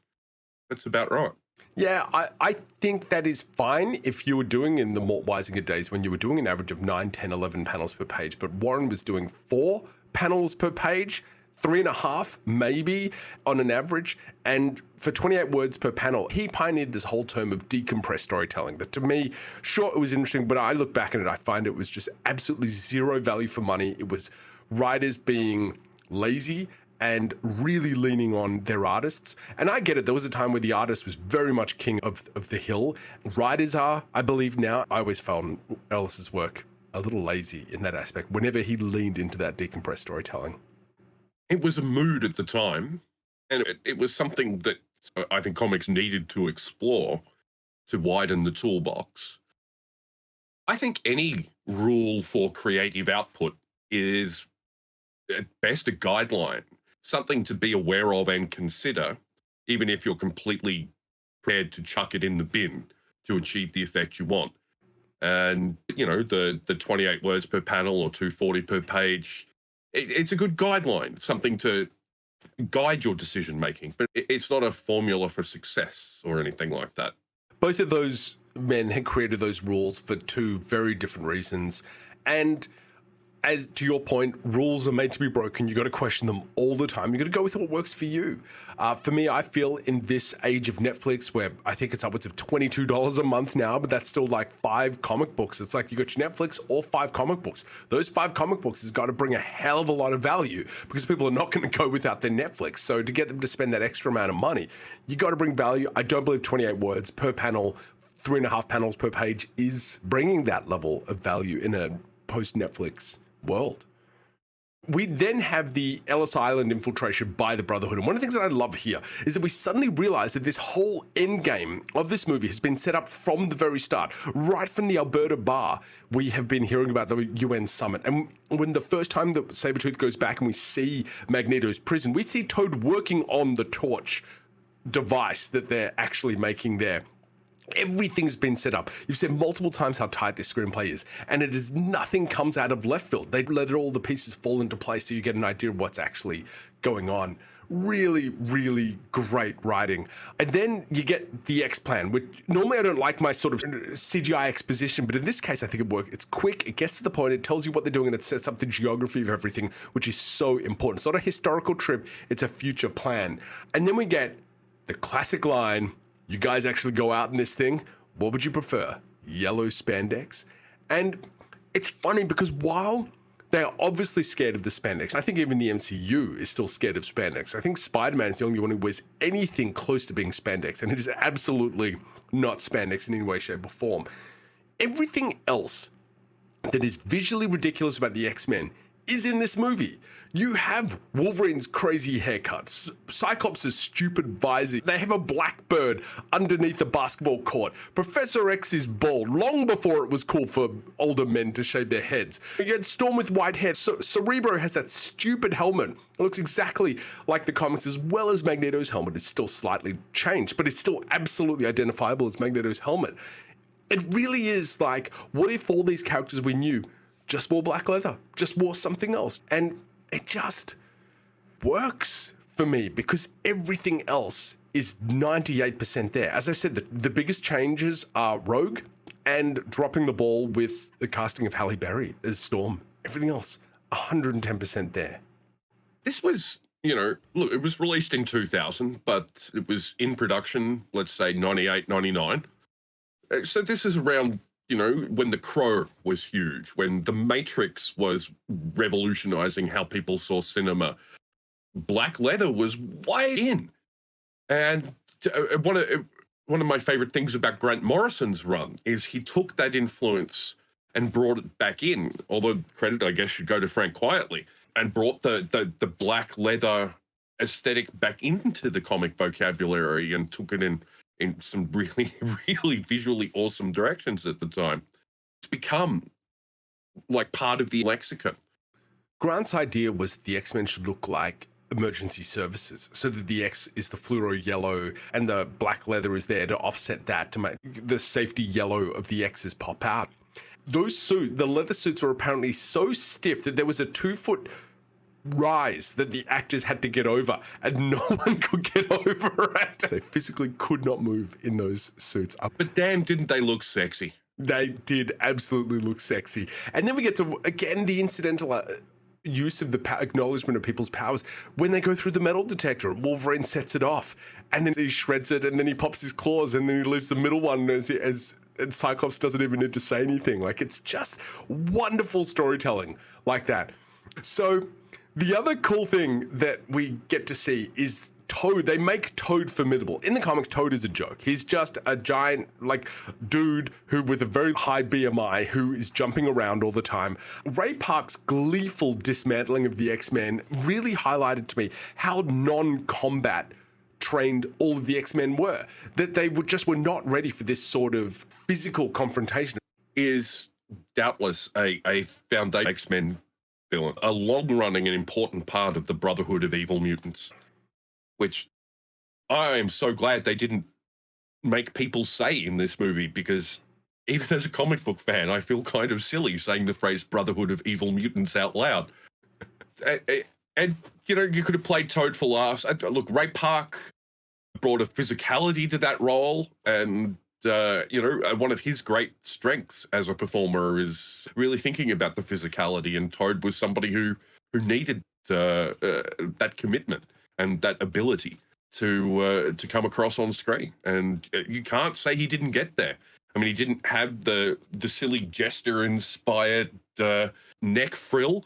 that's about right. Yeah, I think that is fine if you were doing in the Mort Weisinger days when you were doing an average of 9, 10, 11 panels per page, but Warren was doing 4 panels per page, 3.5 maybe on an average, and for 28 words per panel. He pioneered this whole term of decompressed storytelling that, to me, sure, it was interesting, but I look back at it, I find it was just absolutely zero value for money. It was writers being lazy and really leaning on their artists. And I get it. There was a time where the artist was very much king of the hill. Writers are, I believe now. I always found Ellis's work a little lazy in that aspect whenever he leaned into that decompressed storytelling. It was a mood at the time, and it was something that I think comics needed to explore to widen the toolbox. I think any rule for creative output is at best a guideline, something to be aware of and consider, even if you're completely prepared to chuck it in the bin to achieve the effect you want. And, the 28 words per panel or 240 per page, it's a good guideline, something to guide your decision making, but it's not a formula for success or anything like that. Both of those men had created those rules for two very different reasons. And as to your point, rules are made to be broken. You got to question them all the time. You got to go with what works for you. For me, I feel in this age of Netflix, where I think it's upwards of $22 a month now, but that's still like 5 comic books. It's like you got your Netflix or 5 comic books. Those 5 comic books has got to bring a hell of a lot of value because people are not going to go without their Netflix. So to get them to spend that extra amount of money, you got to bring value. I don't believe 28 words per panel, 3.5 panels per page is bringing that level of value in a post-Netflix world. We then have the Ellis Island infiltration by the Brotherhood. And one of the things that I love here is that we suddenly realize that this whole end game of this movie has been set up from the very start. Right from the Alberta bar, we have been hearing about the UN summit. And when the first time that Sabretooth goes back and we see Magneto's prison, we see Toad working on the torch device that they're actually making there. Everything's been set up. You've said multiple times how tight this screenplay is, and it is nothing comes out of left field. They let all the pieces fall into place so you get an idea of what's actually going on. Really, really great writing. And then you get the X plan, which normally I don't like my sort of CGI exposition, but in this case I think it works. It's quick, it gets to the point, it tells you what they're doing, and it sets up the geography of everything, which is so important. It's not a historical trip, it's a future plan. And then we get the classic line, you guys actually go out in this thing, what would you prefer? Yellow spandex? And it's funny because while they are obviously scared of the spandex, I think even the MCU is still scared of spandex. I think Spider-Man is the only one who wears anything close to being spandex, and it is absolutely not spandex in any way, shape, or form. Everything else that is visually ridiculous about the X-Men is in this movie. You have Wolverine's crazy haircuts, Cyclops' stupid visor, they have a black bird underneath the basketball court, Professor X is bald, long before it was cool for older men to shave their heads. You had Storm with white hair, Cerebro has that stupid helmet. It looks exactly like the comics, as well as Magneto's helmet is still slightly changed, but it's still absolutely identifiable as Magneto's helmet. It really is like, what if all these characters we knew just wore black leather, just wore something else? And it just works for me because everything else is 98% there. As I said, the biggest changes are Rogue and dropping the ball with the casting of Halle Berry as Storm. Everything else, 110% there. This was, look, it was released in 2000, but it was in production, let's say 98, 99. So this is around when The Crow was huge, when The Matrix was revolutionizing how people saw cinema. Black leather was way in. And one of my favorite things about Grant Morrison's run is he took that influence and brought it back in, although credit, I guess, should go to Frank Quietly, and brought the black leather aesthetic back into the comic vocabulary and took it in some really, really visually awesome directions at the time. It's become like part of the lexicon. Grant's idea was the X-Men should look like emergency services, so that the X is the fluoro yellow and the black leather is there to offset that, to make the safety yellow of the X's pop out. Those suits, the leather suits, were apparently so stiff that there was a 2-foot rise that the actors had to get over, and no one could get over it. They physically could not move in those suits. But damn, didn't they look sexy? They did absolutely look sexy. And then we get to, again, the incidental use of the acknowledgement of people's powers when they go through the metal detector. Wolverine sets it off, and then he shreds it, and then he pops his claws, and then he leaves the middle one and Cyclops doesn't even need to say anything. Like, it's just wonderful storytelling like that. So the other cool thing that we get to see is Toad. They make Toad formidable. In the comics, Toad is a joke. He's just a giant, dude who with a very high BMI who is jumping around all the time. Ray Park's gleeful dismantling of the X-Men really highlighted to me how non-combat trained all of the X-Men were. That they were not ready for this sort of physical confrontation. Is doubtless a foundation X-Men villain, a long-running and important part of the Brotherhood of Evil Mutants, which I am so glad they didn't make people say in this movie, because even as a comic book fan, I feel kind of silly saying the phrase Brotherhood of Evil Mutants out loud. And you know, you could have played Toad for laughs. Look, Ray Park brought a physicality to that role, and you know, one of his great strengths as a performer is really thinking about the physicality. And Toad was somebody who needed that commitment and that ability to come across on screen. And you can't say he didn't get there. I mean, he didn't have the silly jester-inspired neck frill,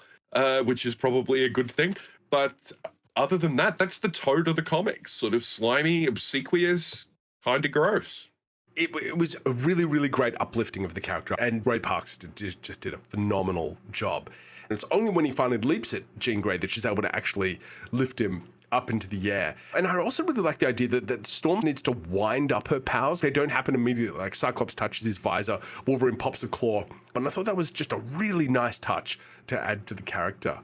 which is probably a good thing. But other than that, that's the Toad of the comics. Sort of slimy, obsequious, kind of gross. It was a really, really great uplifting of the character, and Ray Parks just did a phenomenal job. And it's only when he finally leaps at Jean Grey that she's able to actually lift him up into the air. And I also really like the idea that Storm needs to wind up her powers. They don't happen immediately. Like Cyclops touches his visor, Wolverine pops a claw. And I thought that was just a really nice touch to add to the character.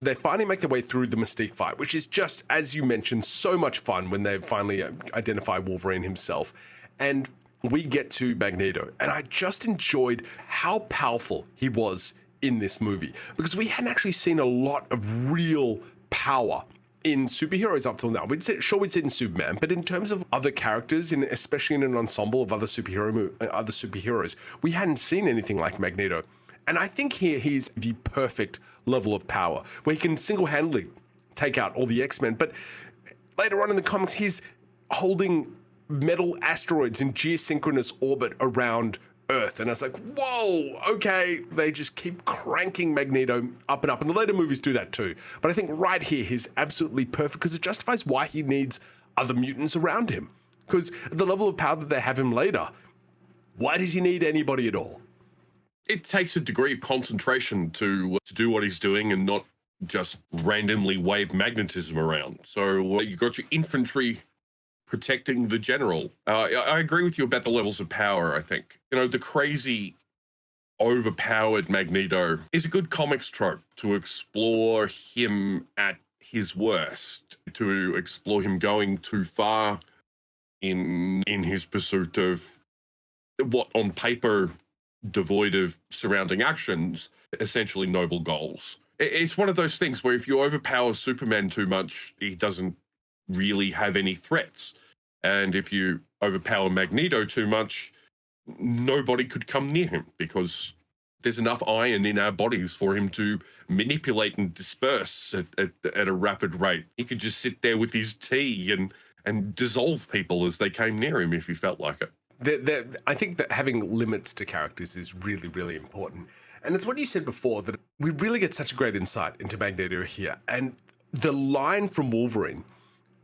They finally make their way through the Mystique fight, which is just, as you mentioned, so much fun when they finally identify Wolverine himself. And we get to Magneto, and I just enjoyed how powerful he was in this movie, because we hadn't actually seen a lot of real power in superheroes up till now. We'd seen Superman, but in terms of other characters, especially in an ensemble of other superheroes, we hadn't seen anything like Magneto. And I think here he's the perfect level of power, where he can single-handedly take out all the X-Men. But later on in the comics, he's holding metal asteroids in geosynchronous orbit around Earth. And I was like, whoa, okay. They just keep cranking Magneto up and up. And the later movies do that too. But I think right here, he's absolutely perfect, because it justifies why he needs other mutants around him. Because at the level of power that they have him later, why does he need anybody at all? It takes a degree of concentration to do what he's doing and not just randomly wave magnetism around. So you've got your infantry protecting the general. I agree with you about the levels of power, I think. You know, the crazy, overpowered Magneto is a good comics trope to explore him at his worst, to explore him going too far in his pursuit of what on paper, devoid of surrounding actions, essentially noble goals. It's one of those things where if you overpower Superman too much, he doesn't really have any threats. And if you overpower Magneto too much, nobody could come near him, because there's enough iron in our bodies for him to manipulate and disperse at a rapid rate. He could just sit there with his tea and dissolve people as they came near him if he felt like it. I think that having limits to characters is really, really important. And it's what you said before, that we really get such a great insight into Magneto here. And the line from Wolverine,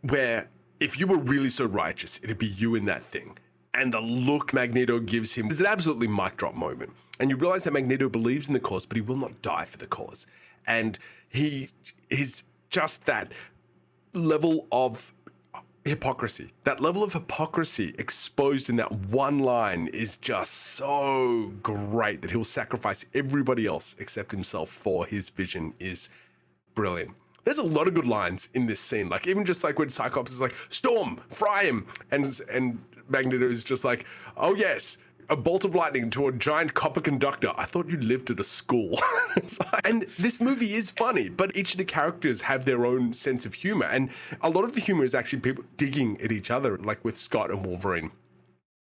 where if you were really so righteous, it'd be you in that thing. And the look Magneto gives him is an absolutely mic drop moment. And you realize that Magneto believes in the cause, but he will not die for the cause. And he is just that level of hypocrisy. That level of hypocrisy exposed in that one line is just so great, that he'll sacrifice everybody else except himself for his vision is brilliant. There's a lot of good lines in this scene, like even just like when Cyclops is like, Storm, fry him, and Magneto is just like, oh yes, a bolt of lightning to a giant copper conductor. I thought you lived at a school. And this movie is funny, but each of the characters have their own sense of humor. And a lot of the humor is actually people digging at each other, like with Scott and Wolverine.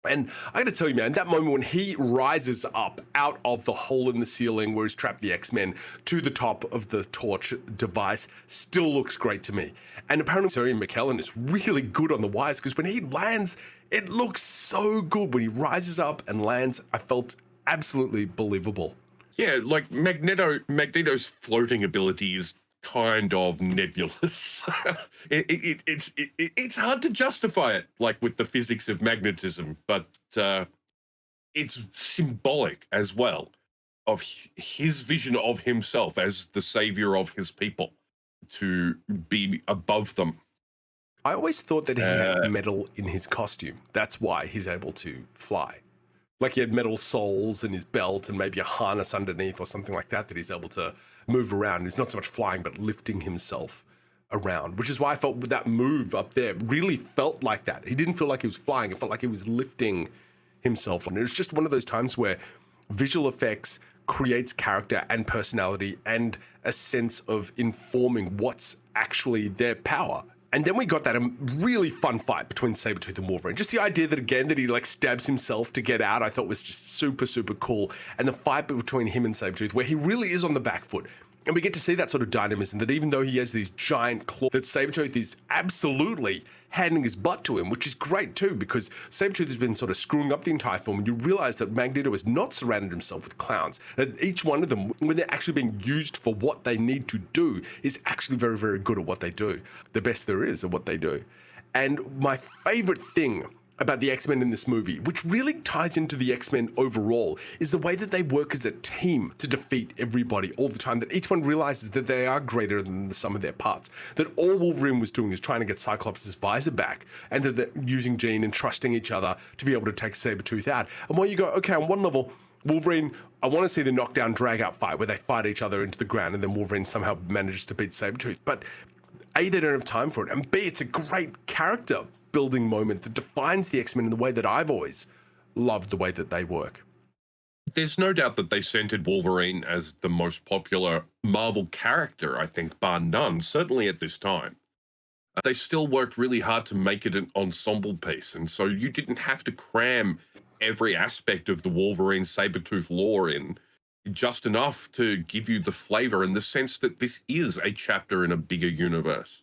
And I gotta tell you, man, that moment when he rises up out of the hole in the ceiling where he's trapped the X-Men to the top of the torch device still looks great to me. And apparently Sarah McKellen is really good on the wires, because when he lands, it looks so good. When he rises up and lands, I felt absolutely believable. Yeah, like Magneto's floating ability is kind of nebulous. It's hard to justify it, like with the physics of magnetism, but it's symbolic as well of his vision of himself as the savior of his people, to be above them. I always thought that he had metal in his costume. That's why he's able to fly. Like he had metal soles in his belt and maybe a harness underneath or something like that he's able to move around. He's not so much flying, but lifting himself around, which is why I felt that move up there really felt like that. He didn't feel like he was flying. It felt like he was lifting himself. And it was just one of those times where visual effects creates character and personality and a sense of informing what's actually their power. And then we got that really fun fight between Sabretooth and Wolverine. Just the idea that, again, that he like stabs himself to get out, I thought was just super, super cool. And the fight between him and Sabretooth, where he really is on the back foot. And we get to see that sort of dynamism, that even though he has these giant claws, that Sabretooth is absolutely handing his butt to him, which is great too, because Sabretooth has been sort of screwing up the entire film, and you realize that Magneto has not surrounded himself with clowns, that each one of them, when they're actually being used for what they need to do, is actually very, very good at what they do. The best there is at what they do. And my favorite thing about the X-Men in this movie, which really ties into the X-Men overall, is the way that they work as a team to defeat everybody all the time, that each one realizes that they are greater than the sum of their parts, that all Wolverine was doing is trying to get Cyclops' visor back, and that they're using Jean and trusting each other to be able to take Sabretooth out. And while you go, okay, on one level, Wolverine, I want to see the knockdown drag-out fight where they fight each other into the ground and then Wolverine somehow manages to beat Sabretooth, but A, they don't have time for it, and B, it's a great character building moment that defines the X-Men in the way that I've always loved the way that they work. There's no doubt that they centered Wolverine as the most popular Marvel character, I think, bar none, certainly at this time. They still worked really hard to make it an ensemble piece, and so you didn't have to cram every aspect of the Wolverine Sabretooth lore in, just enough to give you the flavor and the sense that this is a chapter in a bigger universe.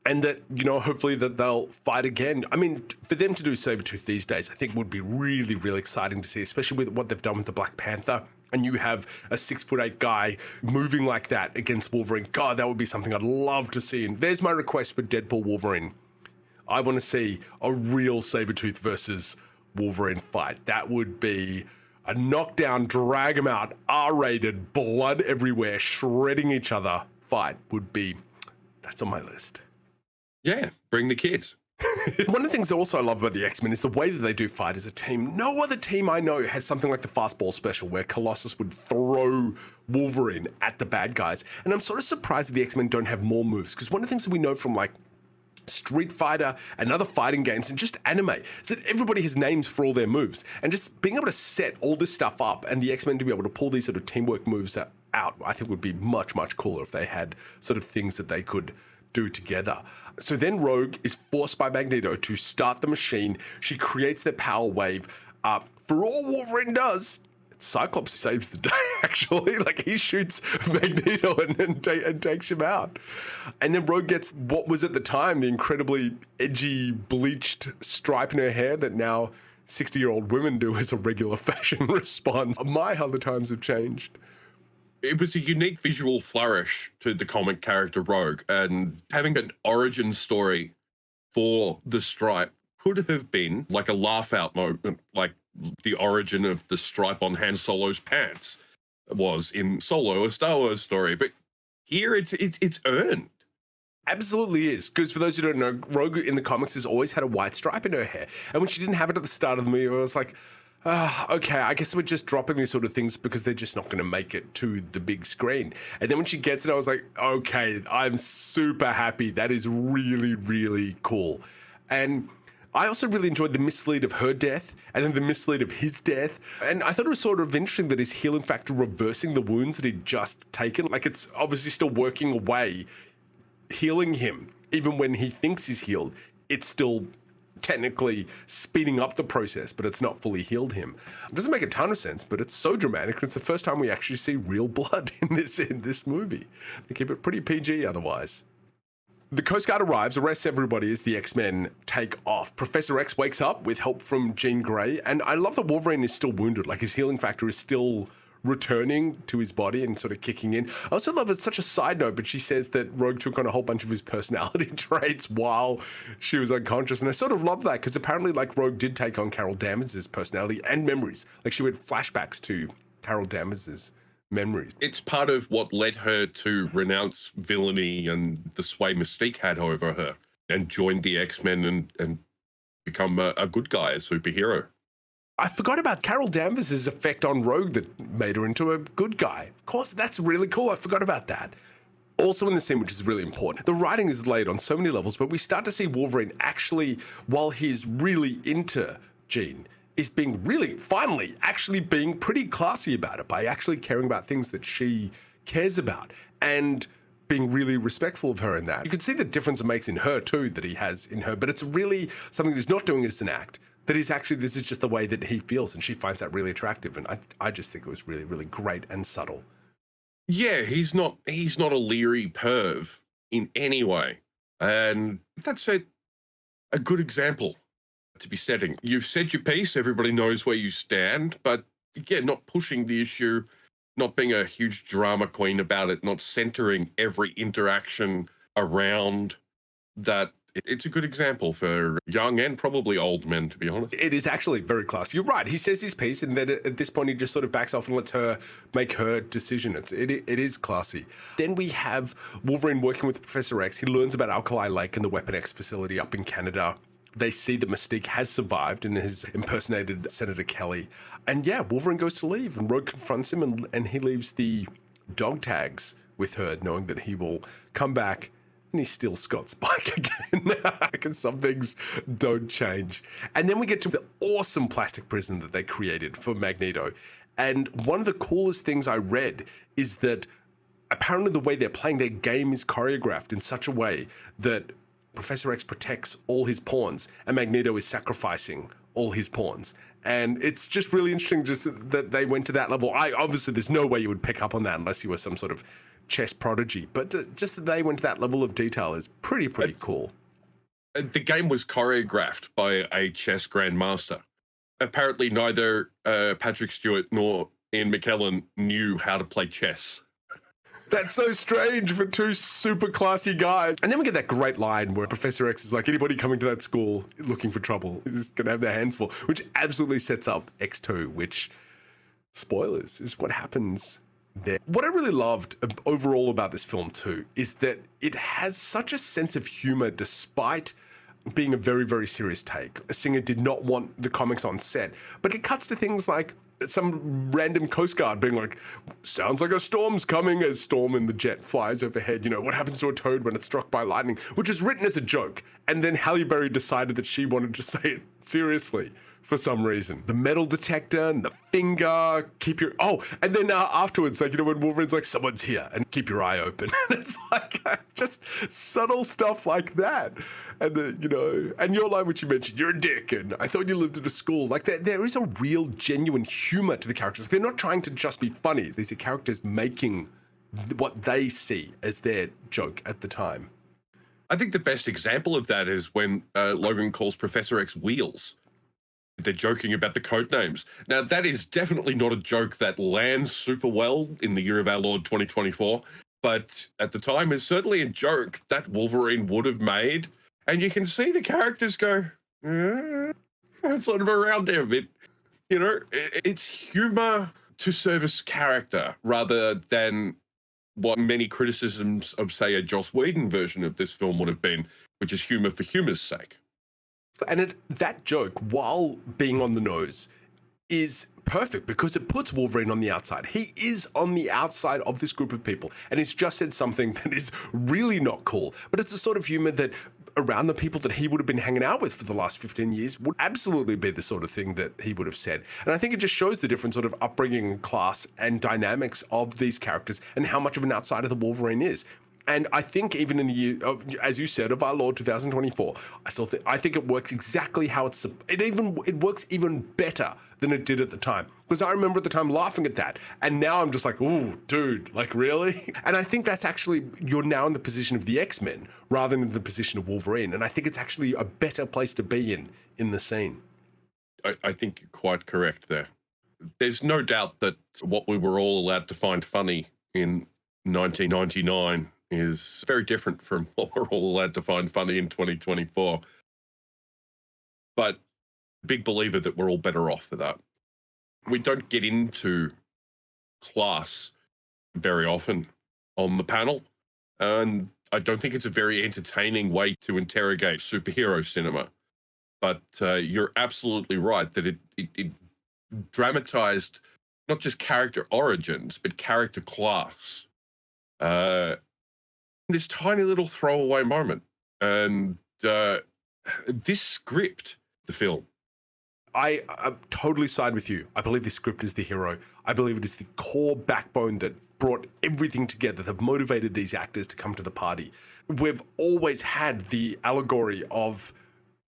And that, you know, hopefully that they'll fight again. I mean, for them to do Sabretooth these days, I think would be really, really exciting to see, especially with what they've done with the Black Panther. And you have a 6'8" guy moving like that against Wolverine. God, that would be something I'd love to see. And there's my request for Deadpool Wolverine. I want to see a real Sabretooth versus Wolverine fight. That would be a knockdown, drag them out, R-rated, blood everywhere, shredding each other fight would be, that's on my list. Yeah, bring the kids. One of the things also I love about the X-Men is the way that they do fight as a team. No other team I know has something like the Fastball Special where Colossus would throw Wolverine at the bad guys. And I'm sort of surprised that the X-Men don't have more moves, because one of the things that we know from like Street Fighter and other fighting games and just anime is that everybody has names for all their moves. And just being able to set all this stuff up and the X-Men to be able to pull these sort of teamwork moves out, I think would be much, much cooler if they had sort of things that they could do together. So then Rogue is forced by Magneto to start the machine. She creates their power wave. For all Wolverine does, Cyclops saves the day, actually. Like, he shoots Magneto and takes him out. And then Rogue gets what was at the time the incredibly edgy, bleached stripe in her hair that now 60-year-old women do as a regular fashion response. My, how the times have changed. It was a unique visual flourish to the comic character Rogue, and having an origin story for the stripe could have been like a laugh out moment, like the origin of the stripe on Han Solo's pants was in Solo, a Star Wars story. But here it's earned. Absolutely is, because for those who don't know, Rogue in the comics has always had a white stripe in her hair, and when she didn't have it at the start of the movie, I was like, okay, I guess we're just dropping these sort of things because they're just not going to make it to the big screen. And then when she gets it, I was like, okay, I'm super happy. That is really, really cool. And I also really enjoyed the mislead of her death and then the mislead of his death. And I thought it was sort of interesting that his healing factor reversing the wounds that he'd just taken. Like, it's obviously still working away, healing him. Even when he thinks he's healed, it's still technically speeding up the process, but it's not fully healed him. It doesn't make a ton of sense, but it's so dramatic, and it's the first time we actually see real blood in this movie. They keep it pretty PG otherwise. The Coast Guard arrives, arrests everybody as the X-Men take off. Professor X wakes up with help from Jean Grey, and I love that Wolverine is still wounded. Like, his healing factor is still returning to his body and sort of kicking in. I also love it's such a side note, but she says that Rogue took on a whole bunch of his personality traits while she was unconscious. And I sort of love that, because apparently, like, Rogue did take on Carol Danvers' personality and memories. Like, she went flashbacks to Carol Danvers' memories. It's part of what led her to renounce villainy and the sway Mystique had over her and joined the X-Men and become a good guy, a superhero. I forgot about Carol Danvers' effect on Rogue that made her into a good guy. Of course, that's really cool. I forgot about that. Also in the scene, which is really important, the writing is laid on so many levels, but we start to see Wolverine actually, while he's really into Jean, is being really, finally, actually being pretty classy about it by actually caring about things that she cares about and being really respectful of her in that. You can see the difference it makes in her too that he has in her, but it's really something that he's not doing as an act. That he's actually, this is just the way that he feels, and she finds that really attractive. And I just think it was really, really great and subtle. Yeah, he's not a leery perv in any way. And that's a good example to be setting. You've said your piece, everybody knows where you stand, but yeah, not pushing the issue, not being a huge drama queen about it, not centering every interaction around that. It's a good example for young and probably old men, to be honest. It is actually very classy. You're right. He says his piece, and then at this point, he just sort of backs off and lets her make her decision. It is classy. Then we have Wolverine working with Professor X. He learns about Alkali Lake and the Weapon X facility up in Canada. They see that Mystique has survived and has impersonated Senator Kelly. And yeah, Wolverine goes to leave, and Rogue confronts him, and he leaves the dog tags with her, knowing that he will come back. And he steals Scott's bike again, because some things don't change. And then we get to the awesome plastic prison that they created for Magneto. And one of the coolest things I read is that apparently the way they're playing their game is choreographed in such a way that Professor X protects all his pawns and Magneto is sacrificing all his pawns. And it's just really interesting just that they went to that level. Obviously, there's no way you would pick up on that unless you were some sort of chess prodigy, but just that they went to that level of detail is pretty cool. The game was choreographed by a chess grandmaster. Apparently neither Patrick Stewart nor Ian McKellen knew how to play chess. That's so strange for two super classy guys. And then we get that great line where Professor X is like, anybody coming to that school looking for trouble is going to have their hands full, which absolutely sets up X2, which, spoilers, is what happens there. What I really loved overall about this film too is that it has such a sense of humor despite being a very, very serious take. Singer did not want the comics on set, but it cuts to things like some random Coast Guard being like, sounds like a storm's coming, as Storm in the jet flies overhead. You know, what happens to a toad when it's struck by lightning, which is written as a joke. And then Halle Berry decided that she wanted to say it seriously for some reason. The metal detector and the finger, and then afterwards, like, you know, when Wolverine's like, someone's here and keep your eye open. And it's like, just subtle stuff like that. And you know, and your line, which you mentioned, you're a dick, and I thought you lived at a school. Like, there is a real genuine humor to the characters. They're not trying to just be funny. These are characters making what they see as their joke at the time. I think the best example of that is when Logan calls Professor X Wheels. They're joking about the code names. Now, that is definitely not a joke that lands super well in the year of our Lord 2024, but at the time is certainly a joke that Wolverine would have made. And you can see the characters go, sort of around there a bit. You know, it's humor to service character rather than what many criticisms of, say, a Joss Whedon version of this film would have been, which is humor for humor's sake. And that joke, while being on the nose, is perfect because it puts Wolverine on the outside. He is on the outside of this group of people, and he's just said something that is really not cool. But it's the sort of humor that around the people that he would have been hanging out with for the last 15 years would absolutely be the sort of thing that he would have said. And I think it just shows the different sort of upbringing, class, and dynamics of these characters and how much of an outsider the Wolverine is. And I think even in the year, as you said, of our Lord 2024, I think it works exactly how it works even better than it did at the time. Because I remember at the time laughing at that, and now I'm just like, ooh, dude, like really? And I think that's actually, you're now in the position of the X-Men rather than the position of Wolverine. And I think it's actually a better place to be in the scene. I think you're quite correct there. There's no doubt that what we were all allowed to find funny in 1999 is very different from what we're all allowed to find funny in 2024. But big believer that we're all better off for that. We don't get into class very often on the panel, and I don't think it's a very entertaining way to interrogate superhero cinema. But you're absolutely right that it dramatized not just character origins, but character class. This tiny little throwaway moment. And this script, the film, I totally side with you. I believe this script is the hero. I believe it is the core backbone that brought everything together, that motivated these actors to come to the party. We've always had the allegory of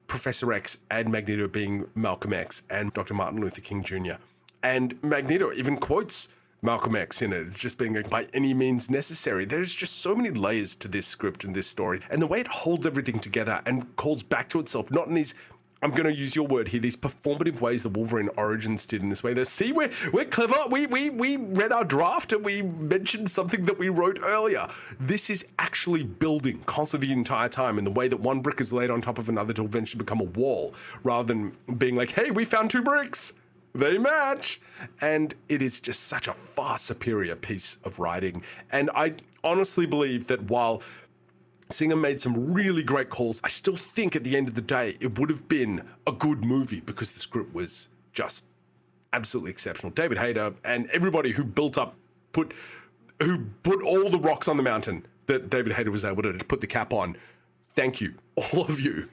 Professor X and Magneto being Malcolm X and Dr. Martin Luther King Jr. And Magneto even quotes Malcolm X in it, just being by any means necessary. There's just so many layers to this script and this story, and the way it holds everything together and calls back to itself, not in these, I'm going to use your word here, these performative ways the Wolverine Origins did in this way. See, we're clever. We read our draft and we mentioned something that we wrote earlier. This is actually building constantly the entire time in the way that one brick is laid on top of another to eventually become a wall, rather than being like, hey, we found 2 bricks. They match. And it is just such a far superior piece of writing. And I honestly believe that while Singer made some really great calls, I still think at the end of the day, it would have been a good movie because the script was just absolutely exceptional. David Hayter and everybody who put all the rocks on the mountain that David Hayter was able to put the cap on. Thank you, all of you,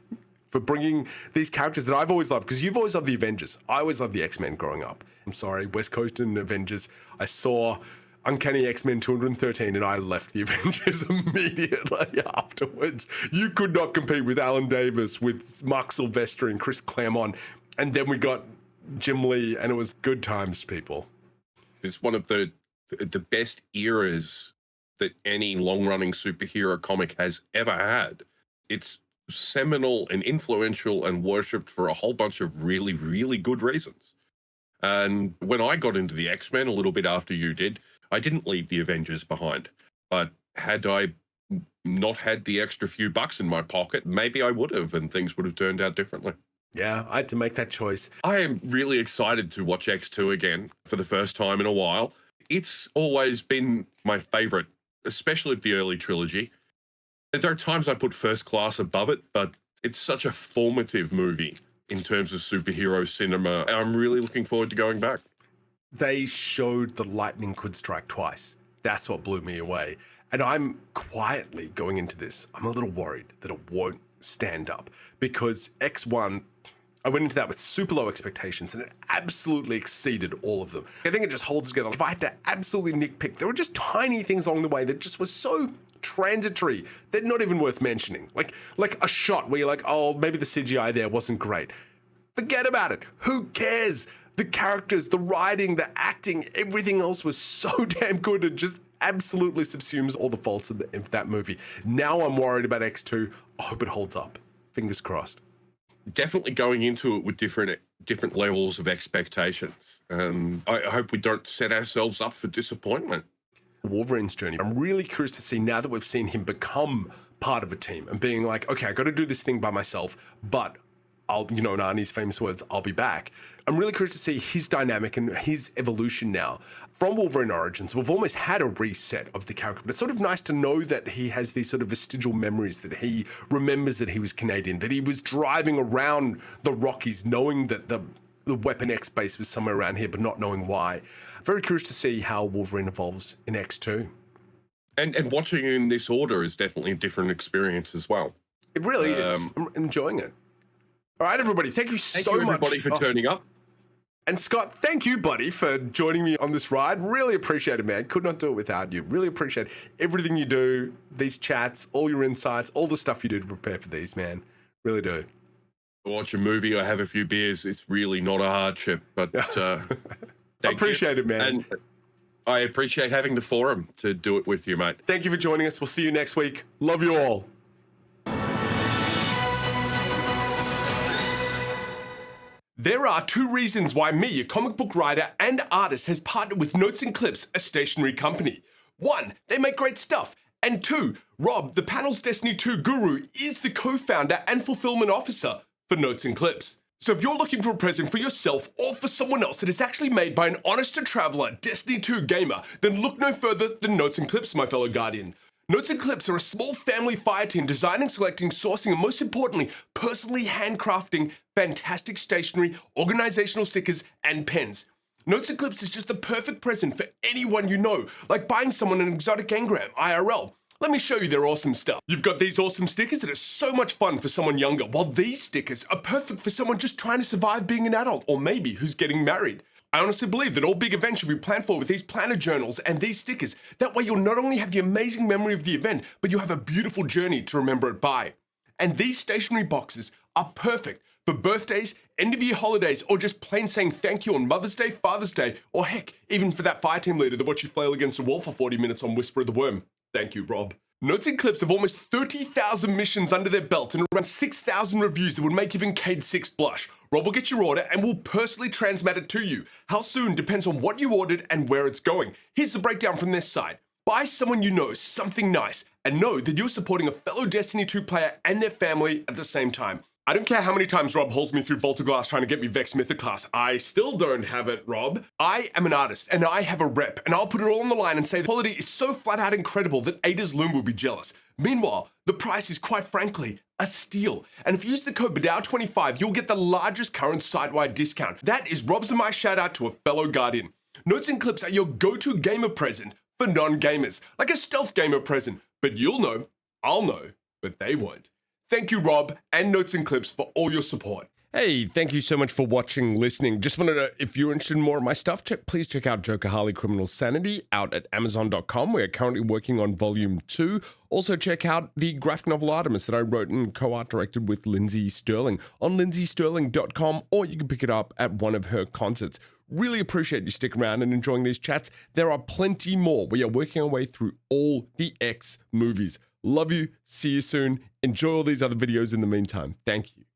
for bringing these characters that I've always loved, because you've always loved the Avengers. I always loved the X-Men growing up. I'm sorry, West Coast and Avengers. I saw Uncanny X-Men 213 and I left the Avengers immediately afterwards. You could not compete with Alan Davis, with Mark Silvestri and Chris Claremont. And then we got Jim Lee, and it was good times, people. It's one of the best eras that any long-running superhero comic has ever had. It's seminal and influential and worshipped for a whole bunch of really, really good reasons. And when I got into the X-Men a little bit after you did, I didn't leave the Avengers behind. But had I not had the extra few bucks in my pocket, maybe I would have, and things would have turned out differently. Yeah, I had to make that choice. I am really excited to watch X2 again for the first time in a while. It's always been my favorite, especially of the early trilogy. There are times I put First Class above it, but it's such a formative movie in terms of superhero cinema. I'm really looking forward to going back. They showed the lightning could strike twice. That's what blew me away. And I'm quietly going into this, I'm a little worried that it won't stand up, because X1, I went into that with super low expectations and it absolutely exceeded all of them. I think it just holds together. If I had to absolutely nitpick, there were just tiny things along the way that just was so transitory, they're not even worth mentioning. Like a shot where you're like, oh, maybe the CGI there wasn't great. Forget about it. Who cares? The characters, the writing, the acting, everything else was so damn good and just absolutely subsumes all the faults of that movie. Now I'm worried about X2. I hope it holds up. Fingers crossed. Definitely going into it with different levels of expectations. I hope we don't set ourselves up for disappointment. Wolverine's journey. I'm really curious to see, now that we've seen him become part of a team and being like, okay, I got to do this thing by myself, but I'll, in Arnie's famous words, I'll be back. I'm really curious to see his dynamic and his evolution now. From Wolverine Origins, we've almost had a reset of the character, but it's sort of nice to know that he has these sort of vestigial memories, that he remembers that he was Canadian, that he was driving around the Rockies knowing that the Weapon X base was somewhere around here, but not knowing why. Very curious to see how Wolverine evolves in X2. And watching in this order is definitely a different experience as well. It really is. I'm enjoying it. All right, everybody. Thank you so much. Thank you, everybody, for turning up. And Scott, thank you, buddy, for joining me on this ride. Really appreciate it, man. Could not do it without you. Really appreciate everything you do, these chats, all your insights, all the stuff you do to prepare for these, man. Really do. Watch a movie or have a few beers. It's really not a hardship, but I appreciate it, man. And I appreciate having the forum to do it with you, mate. Thank you for joining us. We'll see you next week. Love you all. There are 2 reasons why me, a comic book writer and artist, has partnered with Notes and Clips, a stationery company. 1, they make great stuff. And 2, Rob, the panel's Destiny 2 guru, is the co-founder and fulfillment officer for Notes and Clips. So if you're looking for a present for yourself or for someone else that is actually made by an honest-to-traveler Destiny 2 gamer, then look no further than Notes and Clips, my fellow guardian. Notes and Clips are a small family fire team designing, selecting, sourcing, and most importantly, personally handcrafting fantastic stationery, organizational stickers, and pens. Notes and Clips is just the perfect present for anyone you know, like buying someone an exotic engram, IRL, Let me show you their awesome stuff. You've got these awesome stickers that are so much fun for someone younger, while these stickers are perfect for someone just trying to survive being an adult, or maybe who's getting married. I honestly believe that all big events should be planned for with these planner journals and these stickers. That way you'll not only have the amazing memory of the event, but you'll have a beautiful journey to remember it by. And these stationery boxes are perfect for birthdays, end-of-year holidays, or just plain saying thank you on Mother's Day, Father's Day, or heck, even for that fireteam leader that watched you flail against a wall for 40 minutes on Whisper of the Worm. Thank you, Rob. Notes and clips have almost 30,000 missions under their belt and around 6,000 reviews that would make even Cade 6 blush. Rob will get your order and will personally transmit it to you. How soon depends on what you ordered and where it's going. Here's the breakdown from this side. Buy someone you know something nice and know that you're supporting a fellow Destiny 2 player and their family at the same time. I don't care how many times Rob holds me through Vault of Glass trying to get me Vex Mythic class. I still don't have it, Rob. I am an artist and I have a rep, and I'll put it all on the line and say the quality is so flat out incredible that Ada's Loom will be jealous. Meanwhile, the price is quite frankly a steal. And if you use the code BADOWER25, you'll get the largest current site-wide discount. That is Rob's and my shout out to a fellow Guardian. Notes and clips are your go-to gamer present for non-gamers, like a stealth gamer present. But you'll know, I'll know, but they won't. Thank you, Rob, and Notes and Clips for all your support. Hey, thank you so much for watching, listening. Just wanted to, if you're interested in more of my stuff, please check out Joker Harley Criminal Sanity out at Amazon.com. We are currently working on Volume 2. Also check out the graphic novel Artemis that I wrote and co-art directed with Lindsay Sterling on lindsaysterling.com, or you can pick it up at one of her concerts. Really appreciate you sticking around and enjoying these chats. There are plenty more. We are working our way through all the X movies. Love you. See you soon. Enjoy all these other videos in the meantime. Thank you.